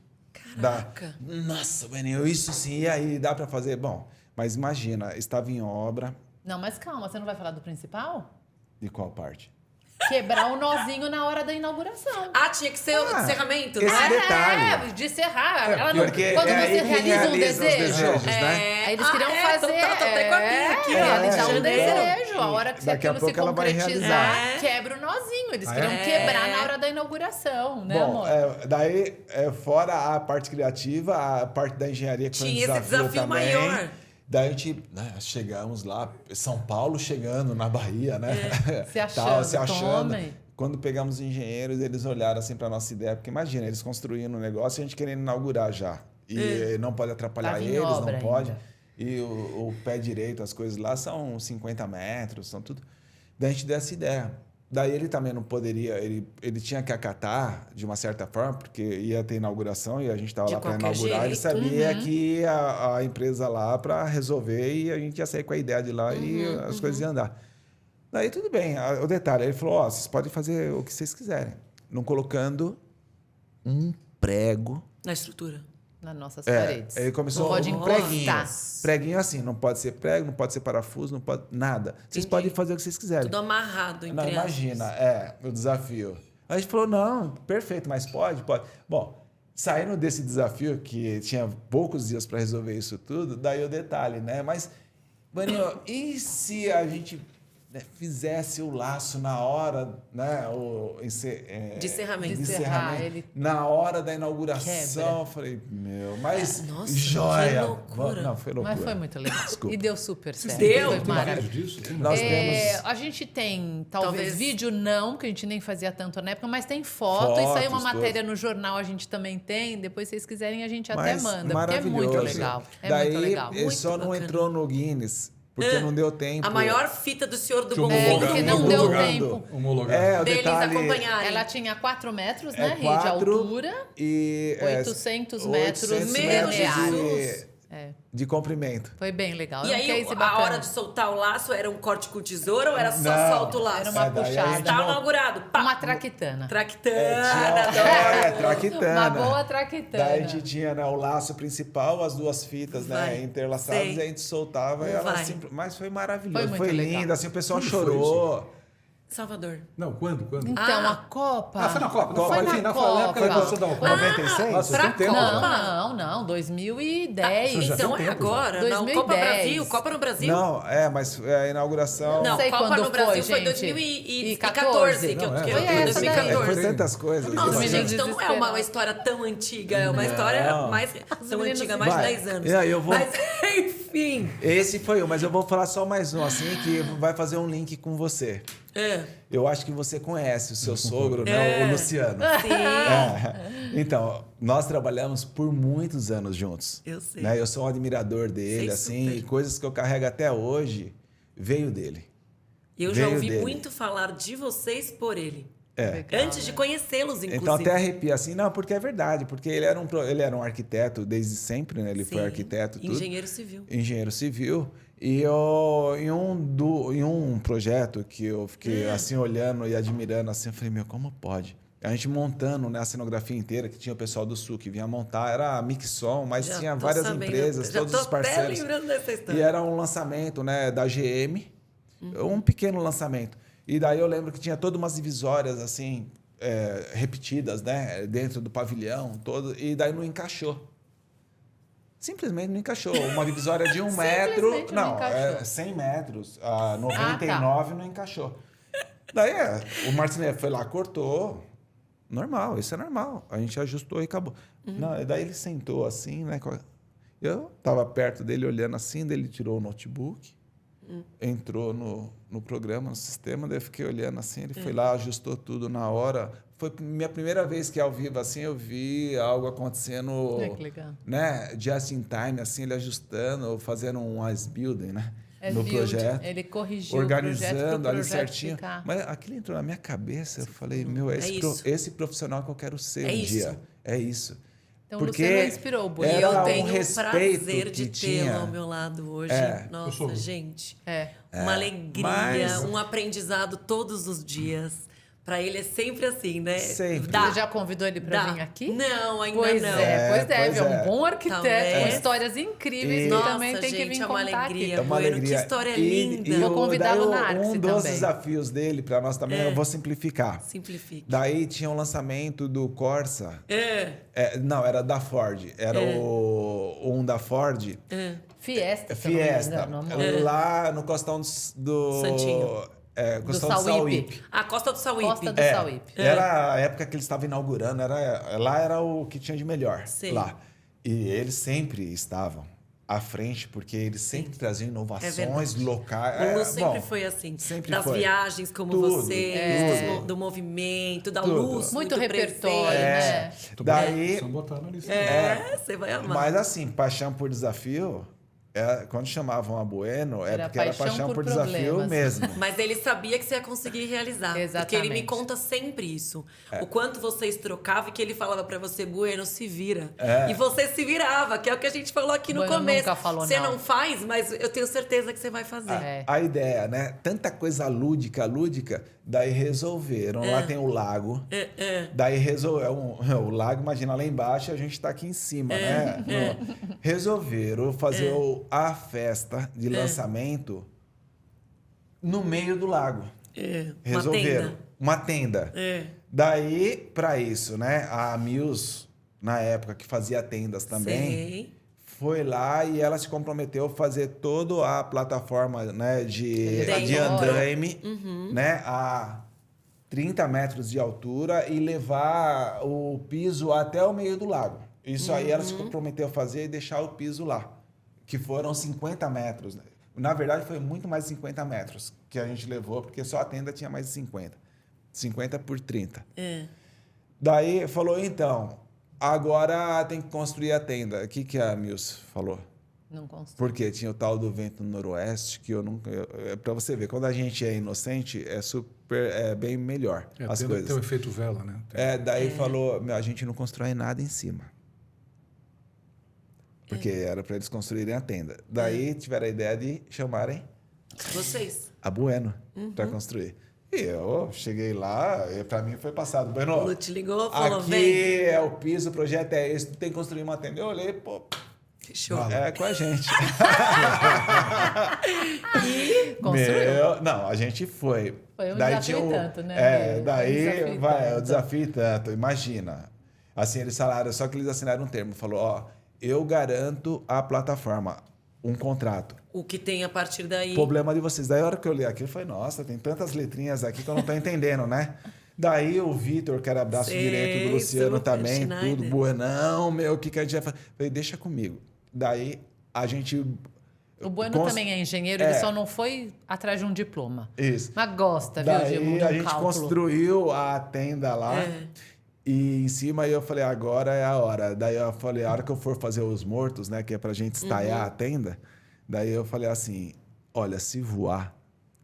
Caraca. Nossa, Beninho, isso sim, e aí dá para fazer? Bom, mas imagina, estava em obra, Não, mas calma, você não vai falar do principal? de qual parte? Quebrar o nozinho na hora da inauguração. Ah, tinha que ser o encerramento, esse não é? detalhe. De encerrar. Ela não, Porque quando é aí você que realiza um realiza os desejo. desejos, né? Aí eles queriam fazer. Tô até com a pilha aqui, ó. realizar um Janeiro. desejo. A hora que Daqui a aquilo se pouco ela vai concretizar, realizar. quebra o nozinho. Eles Ah, queriam é? quebrar na hora da inauguração, né, Bom, amor? daí, fora a parte criativa, a parte da engenharia que foi um Tinha esse desafio também. maior. Daí a gente, chegamos lá, São Paulo chegando na Bahia, né? Se achando, se achando. tomem. Quando pegamos os engenheiros, eles olharam assim para nossa ideia, porque imagina, eles construindo um negócio e a gente querendo inaugurar já. E não pode atrapalhar Tava em eles, obra não pode. ainda. E o pé direito, as coisas lá são 50 metros, são tudo. Daí a gente deu essa ideia. Daí ele também não poderia, ele tinha que acatar de uma certa forma, porque ia ter inauguração e a gente estava De lá para qualquer inaugurar. Ele jeito. sabia que ia a empresa lá para resolver e a gente ia sair com a ideia de lá e as coisas iam andar. Daí tudo bem. O detalhe, ele falou, vocês podem fazer o que vocês quiserem, não colocando um prego. Na estrutura. Nas nossas paredes. Ele começou Não pode um preguinho. encostar. Preguinho assim, não pode ser prego, não pode ser parafuso, não pode nada. Vocês Entendi. podem fazer o que vocês quiserem. Tudo amarrado, entre Não, aspas. imagina, o desafio. A gente falou, não, perfeito, mas pode. Bom, saindo desse desafio, que tinha poucos dias para resolver isso tudo, daí o detalhe, né? Mas, Maninho, e se a gente fizesse o laço na hora, né? De encerramento. de Encerrar, ele na hora da inauguração. quebra. Eu falei, Nossa, joia. que loucura. Não, foi loucura. Mas foi muito legal. Desculpa. E deu super certo. Deu? Foi Tem maravilhoso. vídeo disso? Tem Nós mais? temos... A gente tem, talvez, Talvez- vídeo não, que a gente nem fazia tanto na época, mas tem foto. E saiu uma Fotos, matéria no jornal, a gente também tem. Depois, se vocês quiserem, a gente até Mas manda, porque é muito maravilhoso. legal. É Daí, muito legal. ele só Muito não bacana. entrou no Guinness, porque não deu tempo. A maior fita do Senhor do Que Bonfim. homologado. porque não deu Homologando. tempo. Homologado. O Deles detalhe acompanharem. Ela tinha 4 metros, né, Ri, de 4 altura. e 800 metros 800 Meu metros Jesus! de comprimento. Foi bem legal. E É um aí, case a bacana. hora de soltar o laço era um corte com tesoura ou era só Não, solta o laço? era uma daí a puxada. gente Tá não- inaugurado. Pá. Uma traquitana. Traquitana. adoro. Traquitana. Uma boa traquitana. Daí a gente tinha, né, o laço principal, as duas fitas, Vai. né, interlaçadas, Sei. e a gente soltava e Não ela vai. mas foi maravilhoso, Foi foi, muito legal. lindo, assim, o pessoal Quando foi chorou. Salvador. Não, quando? Então, Ah. a Copa... Foi na Copa. Foi enfim, na na época da Copa. Copa da Foi 96? Nossa, pra tem tempo. Copa. já. Não, 2010. Isso já Então tem é tempo, agora. 2010. Não, Copa Brasil. Copa no Brasil. Não, mas a inauguração... Não, sei Copa quando no Brasil foi, foi gente. 2014. Que eu, Não, que foi eu, essa daí. 2014. Foi tantas coisas. Nossa, Os meninos gente, então não é uma história tão antiga, é uma história mais tão meninos- antiga, mais de Vai. 10 anos. E aí eu vou- Mas, enfim. Esse foi mas eu vou falar só mais um, assim, que vai fazer um link com você. É. Eu acho que você conhece o seu sogro, né? O Luciano. Sim. Então, nós trabalhamos por muitos anos juntos. Eu sei. Né? Eu sou um admirador dele, Sei assim, super. e coisas que eu carrego até hoje veio dele. Eu já Veio ouvi dele. muito falar de vocês por ele. Legal, Antes de conhecê-los, inclusive. Então até arrepia assim, não, porque é verdade, porque ele era um arquiteto desde sempre, né? Ele foi Sim. arquiteto, tudo. Engenheiro civil. Engenheiro civil. E eu, em um projeto que eu fiquei assim olhando e admirando, assim, eu falei, meu, como pode? A gente montando, né, a cenografia inteira, que tinha o pessoal do Sul que vinha montar, era a Mixon, mas Já tinha tô várias sabendo, empresas, já todos tô os parceiros. até lembrando dessa história. E era um lançamento, né, da GM, um pequeno lançamento. E daí eu lembro que tinha todas umas divisórias, assim, repetidas, né? Dentro do pavilhão todo, e daí não encaixou. Simplesmente não encaixou. Uma divisória de 1 metro... Simplesmente não encaixou. 100 metros. A 99 não encaixou. Daí o marceneiro foi lá, cortou. Normal, isso é normal. A gente ajustou e acabou. Não, daí ele sentou assim, né? Eu estava perto dele olhando assim, daí ele tirou o notebook, entrou no programa, no sistema, daí eu fiquei olhando assim, ele foi lá, ajustou tudo na hora. Foi minha primeira vez que ao vivo assim eu vi algo acontecendo, Que legal. né? Just in time, assim, ele ajustando, fazendo um as-building, né? No Build, projeto. ele corrigiu Organizando o ali projeto certinho. ficar. Mas aquilo entrou na minha cabeça, eu falei, meu, isso. esse profissional que eu quero ser É um isso. dia. É isso. Então, Porque Luciano inspirou o Bueno. E era eu um tenho o respeito prazer de que tê-lo tinha. ao meu lado hoje. Nossa, sou- gente. É. Uma alegria, mas- um aprendizado todos os dias. Pra ele é sempre assim, né? Sempre. Dá, Você já convidou ele para dá. vir aqui? Não, ainda Pois não. é, Pois é um é. bom arquiteto, Talvez. com histórias incríveis, que E- também Nossa, tem que gente, vir é uma contar alegria. aqui. É uma Bueno, alegria. que história linda. Vou convidá-lo na Arce Um dos também. desafios dele, para nós também, eu vou simplificar. Simplifique. Daí tinha um lançamento do Corsa. É. Não, era da Ford. Era um da Ford. Fiesta, se eu não me Fiesta. engano, amor. Lá no costão do... Santinho. Costão Do do Sauípe. Sauípe. A Costa do Sauípe. Costa do Sauípe. Era a época que eles estavam inaugurando, lá era o que tinha de melhor. Sim. Lá. E eles sempre estavam à frente, porque eles sempre traziam É inovações verdade. locais. O Lu sempre foi assim. sempre das foi. viagens como Tudo, vocês, tudo. do movimento, da Tudo. luz. Muito repertório, presente. né? Muito Daí- bom. Só botar na lista. Você vai amar. Mas assim, paixão por desafio, quando chamavam a Bueno, Era porque era paixão paixão por por desafio problemas. mesmo. Mas ele sabia que você ia conseguir realizar. Porque ele me Exatamente. conta sempre isso. É. O quanto vocês trocavam e que ele falava pra você, Bueno, se vira. É. E você se virava, que é o que a gente falou aqui no Bueno começo. nunca falou Você não. não faz, mas eu tenho certeza que você vai fazer. É. A ideia, né? Tanta coisa lúdica, daí resolveram. Lá tem o lago. Daí o lago, imagina lá embaixo, a gente tá aqui em cima, né? Resolveram fazer a festa de lançamento no meio do lago. Uma Resolveram. tenda. Uma tenda. Daí, para isso, né? A Mills, na época que fazia tendas também, Sei. foi lá e ela se comprometeu a fazer toda a plataforma, né, de andaime, né, a 30 metros de altura e levar o piso até o meio do lago. Isso aí ela se comprometeu a fazer e deixar o piso lá, que foram 50 metros. Na verdade, foi muito mais de 50 metros que a gente levou, porque só a tenda tinha mais de 50. 50 por 30. Daí falou, então, agora tem que construir a tenda. O que a Mills falou? Não consigo. Porque tinha o tal do vento noroeste, que eu nunca... Para você ver, quando a gente é inocente, é bem melhor as coisas. Tem o efeito vela, né? Daí falou, a gente não constrói nada em cima. Porque era para eles construírem a tenda. Daí tiveram a ideia de chamarem Vocês. a Bueno para construir. E eu cheguei lá, para mim foi passado. Bueno, O Lu te ligou, falou, aqui vem. é o piso, o projeto é esse, tu tem que construir uma tenda. Eu olhei, pô, Fechou. é com a gente. Construiu. Não, a gente foi. Foi um Daí desafio tinha e tanto, né, Bia? Daí vai, o desafio desafio e tanto. Imagina. Assim, eles falaram, só que eles assinaram um termo. Falou, ó, eu garanto a plataforma, um contrato. O que tem a partir daí. Problema de vocês. Daí a hora que eu li aquilo, eu falei, nossa, tem tantas letrinhas aqui que eu não tô entendendo, né? Daí o Vitor, que era braço Sei, direito do Luciano super também, Schneider. tudo, Buenão, o que a gente vai fazer? Falei, deixa comigo. Daí a gente... O Bueno também é engenheiro, ele só não foi atrás de um diploma. Isso. Mas gosta, viu, Daí de a um gente cálculo. construiu a tenda lá. E em cima eu falei, agora é a hora. Daí eu falei, a hora que eu for fazer os mortos, né? Que é pra gente estaiar a tenda. Daí eu falei assim, olha, se voar,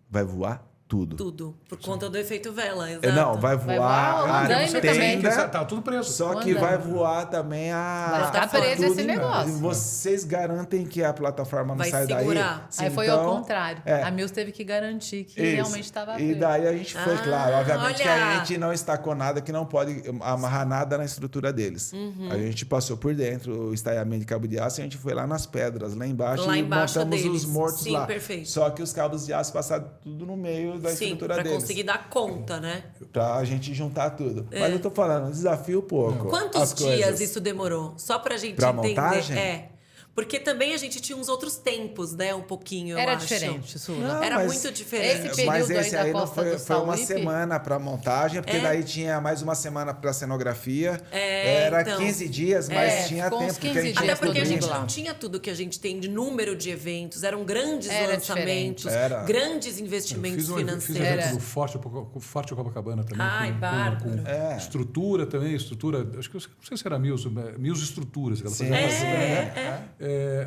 vai voar tudo. Tudo. Por conta do efeito vela, exato. Não, vai Vai voar voar o a andaime também. tenda. Tá tudo preso. Só que Andando. vai voar também a... Vai ficar preso tudo esse em- negócio. Vocês garantem que a plataforma não Vai sai segurar. daí? Aí foi Então, ao contrário. A Mills teve que garantir que Isso. realmente estava E daí a gente foi, claro. Obviamente que a olha! gente não estacou nada, que não pode amarrar nada na estrutura deles. A gente passou por dentro o estaiamento de cabo de aço e a gente foi lá nas pedras, lá embaixo, Lá e embaixo montamos deles. os mortos Sim, lá. perfeito. Só que os cabos de aço passaram tudo no meio da Sim, estrutura para deles. conseguir dar conta, né? Pra gente juntar tudo. Mas eu tô falando, desafio pouco. Quantos as dias coisas. isso demorou? Só pra gente Pra entender. montagem? Porque também a gente tinha uns outros tempos, né? Um pouquinho, eu Era acho. diferente, Sula. Não, Era mas muito diferente. esse período Mas aí esse da aí não Costa foi, do foi uma Sauípe? semana para montagem, porque É. daí tinha mais uma semana para cenografia. É, Era então. 15 dias, mas tinha ficou uns tempo que a 15 gente dias Até ia porque a todo gente mundo lá. não tinha tudo que a gente tem de número de eventos. Eram grandes Era lançamentos, diferente. Era. grandes Eu investimentos fiz um financeiros. evento no Forte Copacabana também. Ai, bárbaro. com estrutura também, estrutura. Acho que não sei se era Mills Estruturas que ela Sim. fazia.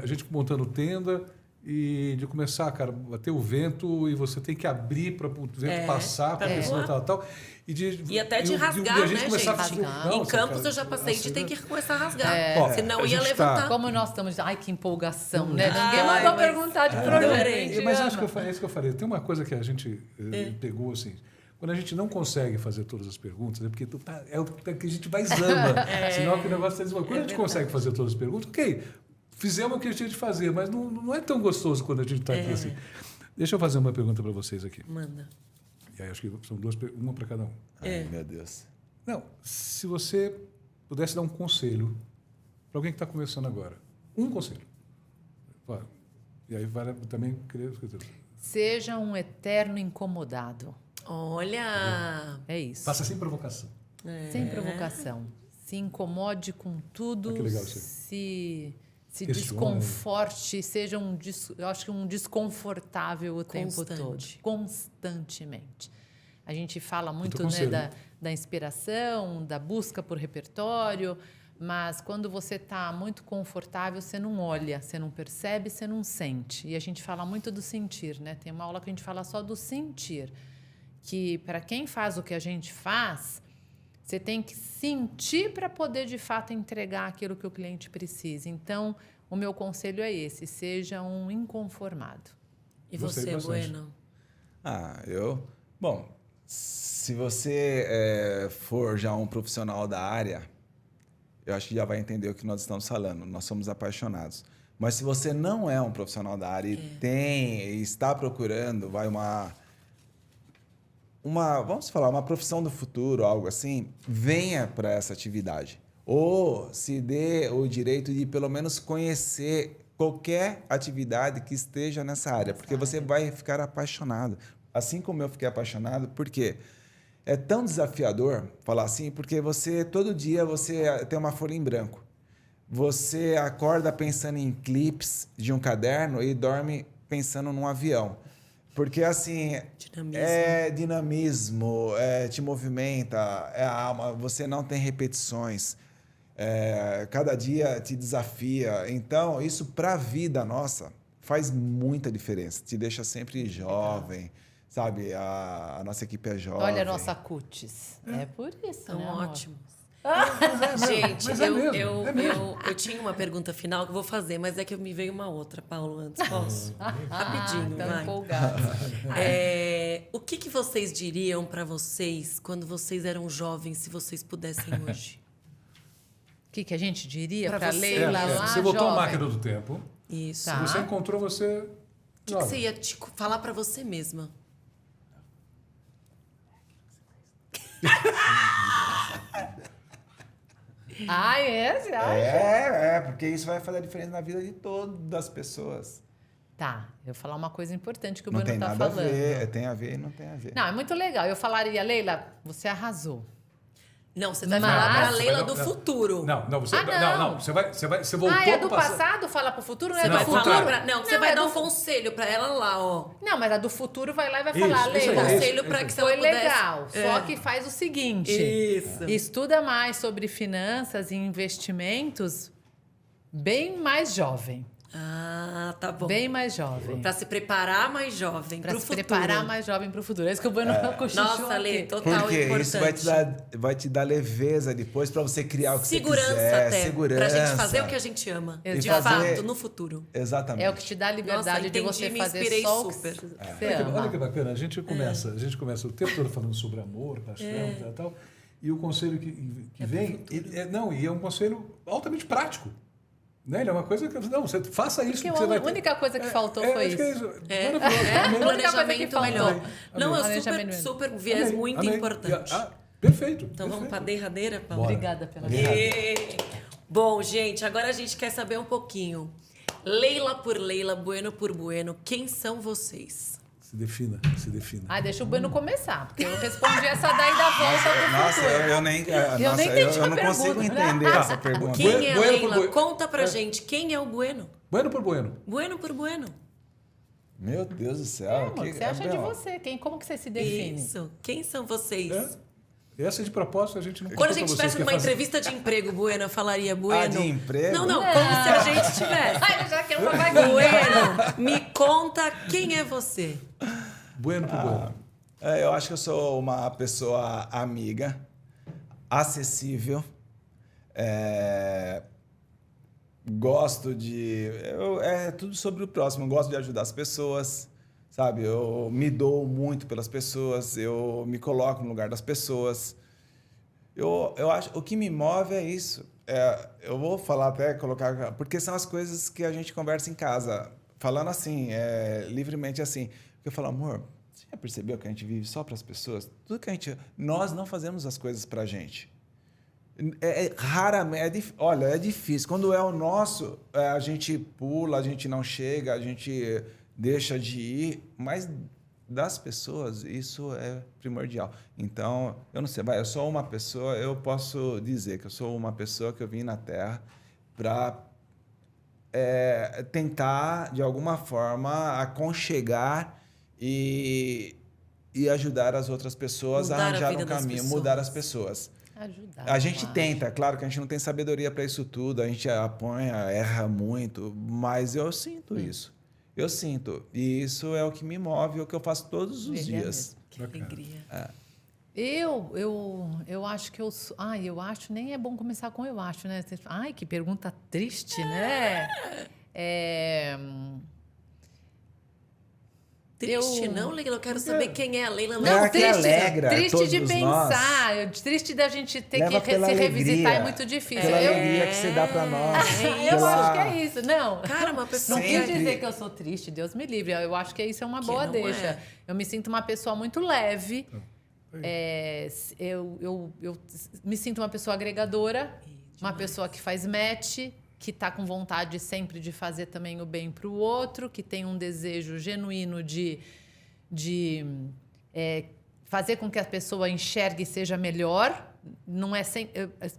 A gente montando tenda e de começar, cara, bater o vento e você tem que abrir para o vento passar, porque senão tal. E até de rasgar, a gente né, começar gente? a fazer- Rasgar. Não, Em Campos cara, eu já passei de ter que começar a rasgar. Ó, Senão a ia gente tá- levantar. Como nós estamos... Ai, que empolgação, né? Ninguém Ai, mandou mas- perguntar de Adorei. programa. A gente Mas ama. acho que é isso que eu falei. Tem uma coisa que a gente pegou assim. Quando a gente não consegue fazer todas as perguntas, é porque é o que a gente mais ama. Senão que o negócio está desenvolvendo. Quando a gente consegue fazer todas as perguntas, ok, fizemos o que a gente tinha de fazer, mas não é tão gostoso quando a gente está aqui assim. Deixa eu fazer uma pergunta para vocês aqui. Manda. E aí acho que são uma para cada um. Ai, meu Deus. Não, se você pudesse dar um conselho para alguém que está começando agora, um conselho. Ó, e aí vale também querer. Seja um eterno incomodado. Olha! É isso. Faça sem provocação. Sem provocação. Se incomode com tudo. Ah, que legal isso aí. Se Questione. desconforte, seja eu acho que um desconfortável o tempo Constante. todo. Constantemente. A gente fala muito, né, conselho. da inspiração, da busca por repertório, mas quando você está muito confortável, você não olha, você não percebe, você não sente. E a gente fala muito do sentir, né? Tem uma aula que a gente fala só do sentir. Que para quem faz o que a gente faz, você tem que sentir para poder de fato entregar aquilo que o cliente precisa. Então, o meu conselho é esse: seja um inconformado. E Gostei você, bastante. Bueno? Bom, se você for já um profissional da área, eu acho que já vai entender o que nós estamos falando. Nós somos apaixonados. Mas se você não é um profissional da área e está procurando, vamos falar, uma profissão do futuro, algo assim, venha para essa atividade. Ou se dê o direito de pelo menos conhecer qualquer atividade que esteja nessa área, porque você vai ficar apaixonado. Assim como eu fiquei apaixonado, porque é tão desafiador falar assim, porque todo dia você tem uma folha em branco. Você acorda pensando em clipes de um caderno e dorme pensando num avião. Porque, assim, Dinamismo. é dinamismo, te movimenta, é a alma, você não tem repetições, cada dia te desafia. Então, isso para a vida nossa faz muita diferença, te deixa sempre jovem, sabe? A nossa equipe é jovem. Olha a nossa cutis. É por isso, São né, amor? ótimos. Mas Gente, é mesmo, é mesmo. eu tinha uma pergunta final que eu vou fazer, mas é que me veio uma outra, Paulo, antes. Posso? Rapidinho, Tão vai. empolgado. O que vocês diriam para vocês quando vocês eram jovens, se vocês pudessem hoje? O que a gente diria Pra para você. Leila lá, Você botou a jovem? máquina do tempo, Isso. Tá. você encontrou você. O que você ia falar para você mesma? Ah, é? Você acha? Porque isso vai fazer a diferença na vida de todas as pessoas. Tá, eu vou falar uma coisa importante que o Não Bruno tem tá nada falando. a ver, tem a ver e não tem a ver. Não, é muito legal. Eu falaria, Leila, você arrasou. Não, você vai Mas- falar para a Você Leila vai- do não. futuro. Não, você. Ah, não. Não, você voltou Ah, é do pro passado, fala pro futuro, não é Você do vai futuro? falar pra... Não, você vai é dar do um conselho para ela lá, ó. Não, mas a do futuro vai lá e vai Isso, falar, isso aí, Leila, isso. Conselho para que se ela foi pudesse... legal. Só que faz o seguinte. Isso. Estuda mais sobre finanças e investimentos bem mais jovem. Ah, tá bom. Bem mais jovem. Para se preparar mais jovem Para pro se futuro. preparar mais jovem para o futuro. É isso que o Bruno cochichou Nossa, Lê, aqui. total Porque importante. isso vai te dar leveza depois para você criar o que Segurança você quiser. até. Segurança. Pra gente fazer o que a gente ama. E De fazer- fato, no futuro. Exatamente. É o que te dá a liberdade Nossa, de entendi, você me fazer inspirei só o que super. você Olha ama. que bacana, a gente começa o tempo todo falando sobre amor, paixão e tal. E o conselho que vem, e é um conselho altamente prático. Né? Ele é uma coisa que... Não, você faça isso. Porque que você vai a única coisa que faltou foi acho que isso. Maravilhoso. Planejamento melhor. Amém. Não, é Planejamento super um viés Amém. muito Amém. importante. Perfeito. Então vamos para a derradeira, Paulo? Bora. Obrigada pela Bom, gente, agora a gente quer saber um pouquinho. Leila por Leila, Bueno por Bueno, quem são vocês? Se defina, se defina. Ah, deixa o Bueno começar, porque eu respondi essa daí da volta do Nossa, futuro. eu nem nem entendi eu a não consigo pergunta. entender essa pergunta. Quem é a Bueno por Leila? Bueno. Conta pra gente, quem é o Bueno? Bueno por Bueno. Bueno por Bueno. Meu Deus do céu. Amor, o que você acha de você? Como que você se define? Isso. Quem são vocês? Essa de propósito a gente não Quando a conta gente pra vocês estivesse que numa é fazer. entrevista de emprego, Bueno, eu falaria Bueno. de emprego? Não, como se a gente tivesse. Ai, já que eu vou Bueno, me conta quem é você. Bueno por Bueno. Eu acho que eu sou uma pessoa amiga, acessível, gosto de... é tudo sobre o próximo, eu gosto de ajudar as pessoas, sabe? Eu me dou muito pelas pessoas, eu me coloco no lugar das pessoas. Eu acho, o que me move é isso. Eu vou falar até, colocar... Porque são as coisas que a gente conversa em casa, falando assim, livremente assim. Porque eu falo, amor, você já percebeu que a gente vive só para as pessoas? Tudo que nós não fazemos as coisas para a gente. Raramente, olha, é difícil. Quando é o nosso, a gente pula, a gente não chega, a gente deixa de ir, mas das pessoas isso é primordial. Então, eu não sei, eu sou uma pessoa, eu posso dizer que eu sou uma pessoa que eu vim na Terra para tentar, de alguma forma, aconchegar e ajudar as outras pessoas Mudar a a arranjar vida um das caminho, pessoas. mudar as pessoas. Ajudar. A gente eu tenta, claro que a gente não tem sabedoria para isso tudo, a gente apanha, erra muito, mas eu sinto isso. Eu sinto. E isso é o que me move, é o que eu faço todos os dias. Que alegria. Eu acho que eu sou... Ai, eu acho... Nem é bom começar com eu acho, né? Ai, que pergunta triste, né? Triste não, Leila? Eu quero saber quem é a Leila. Não, que triste. alegra Triste todos de nós. pensar. Triste da gente ter Leva que pela se alegria, revisitar é muito difícil. Pela Eu- alegria que você dá para nós. Eu acho que é isso. Não. Cara, uma pessoa Não que... quis Sempre. dizer que eu sou triste, Deus me livre. Eu acho que isso é uma Que boa não deixa. é. Eu me sinto uma pessoa muito leve. Eu me sinto uma pessoa agregadora, uma pessoa que faz match, que está com vontade sempre de fazer também o bem para o outro, que tem um desejo genuíno de fazer com que a pessoa enxergue e seja melhor. Não é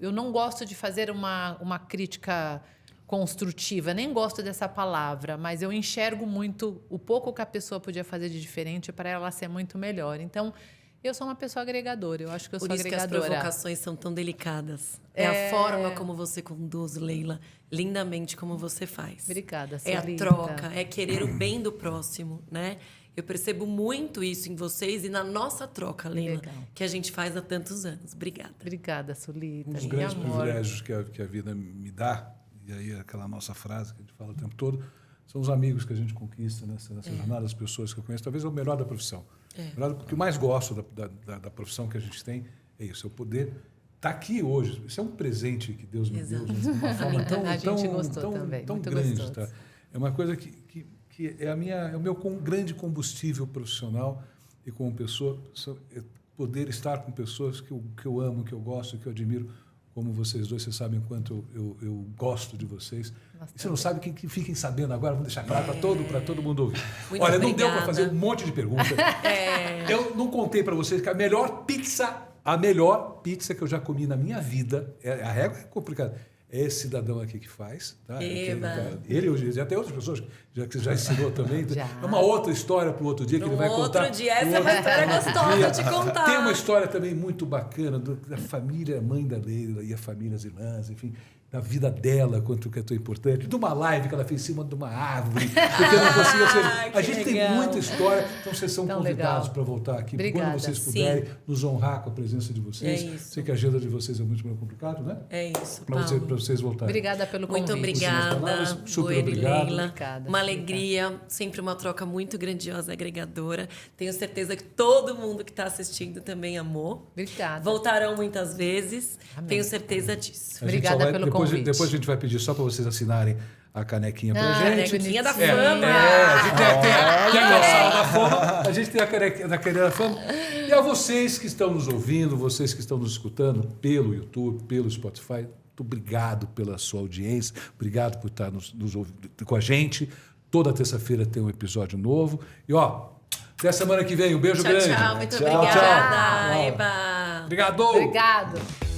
eu não gosto de fazer uma crítica construtiva, nem gosto dessa palavra, mas eu enxergo muito o pouco que a pessoa podia fazer de diferente para ela ser muito melhor. Então, eu sou uma pessoa agregadora, eu acho que eu Por sou isso que as agregadora. provocações são tão delicadas. É a forma como você conduz, Leila, lindamente como você faz. Obrigada, É a Solita. troca, é querer o bem do próximo, né? Eu percebo muito isso em vocês e na nossa troca, Leila, Legal. que a gente faz há tantos anos. Obrigada. Obrigada, Solita. Um dos Meu grandes amor. privilégios que a vida me dá, e aí aquela nossa frase que a gente fala o tempo todo, são os amigos que a gente conquista nessa jornada, as pessoas que eu conheço. Talvez é o melhor da profissão. O que eu mais gosto da profissão que a gente tem é isso, é o poder estar aqui hoje. Isso é um presente que Deus me deu de uma forma tão, A gente tão, gostou tão, também, tão muito grande. gostoso. Tá? É uma coisa que é o meu grande combustível profissional e como pessoa, poder estar com pessoas que eu amo, que eu gosto, que eu admiro, como vocês dois. Vocês sabem o quanto eu gosto de vocês. E você não sabe, que fiquem sabendo agora, vou deixar claro para todo mundo ouvir. Muito Olha, não deu para obrigada. fazer um monte de perguntas. Eu não contei para vocês que a melhor pizza que eu já comi na minha vida, a régua é complicada, é esse cidadão aqui que faz. Tá? Eba. Ele hoje, e até outras pessoas que você já ensinou também. Já. É uma outra história para o outro dia que ele vai contar. Outro dia, essa é uma história gostosa de contar. Tem uma história também muito bacana da família, mãe da Leila e a família, as irmãs, enfim, da vida dela, quanto que é tão importante, de uma live que ela fez em cima de uma árvore, porque não conseguia ser. Que A gente tem legal. muita história, então vocês são Tão convidados legal. para voltar aqui, Obrigada. quando vocês Sim. puderem, nos honrar com a presença de vocês. É isso. Sei que a agenda de vocês é muito mais complicado, né? É isso, Para Paulo. vocês voltarem. Obrigada pelo convite. Muito obrigada, palavras, super Bueno e obrigado. Leila. Obrigada, Uma Solita. alegria, sempre uma troca muito grandiosa, agregadora. Tenho certeza que todo mundo que está assistindo também amou. Obrigada. Voltarão muitas vezes, Amém. tenho certeza disso. A gente Obrigada só vai, pelo depois convite. depois a gente vai pedir só para vocês assinarem a canequinha pra Ah, gente. Canequinha da bonitinho. fama. A gente tem a sala da fama, a gente tem a canequinha da fama. E a vocês que estão nos ouvindo, vocês que estão nos escutando pelo YouTube, pelo Spotify, muito obrigado pela sua audiência, obrigado por estar nos ouvindo com a gente. Toda terça-feira tem um episódio novo. E até semana que vem. Um beijo Tchau, grande. tchau. Muito Tchau, obrigada. tchau. Eba. Obrigado. Obrigado.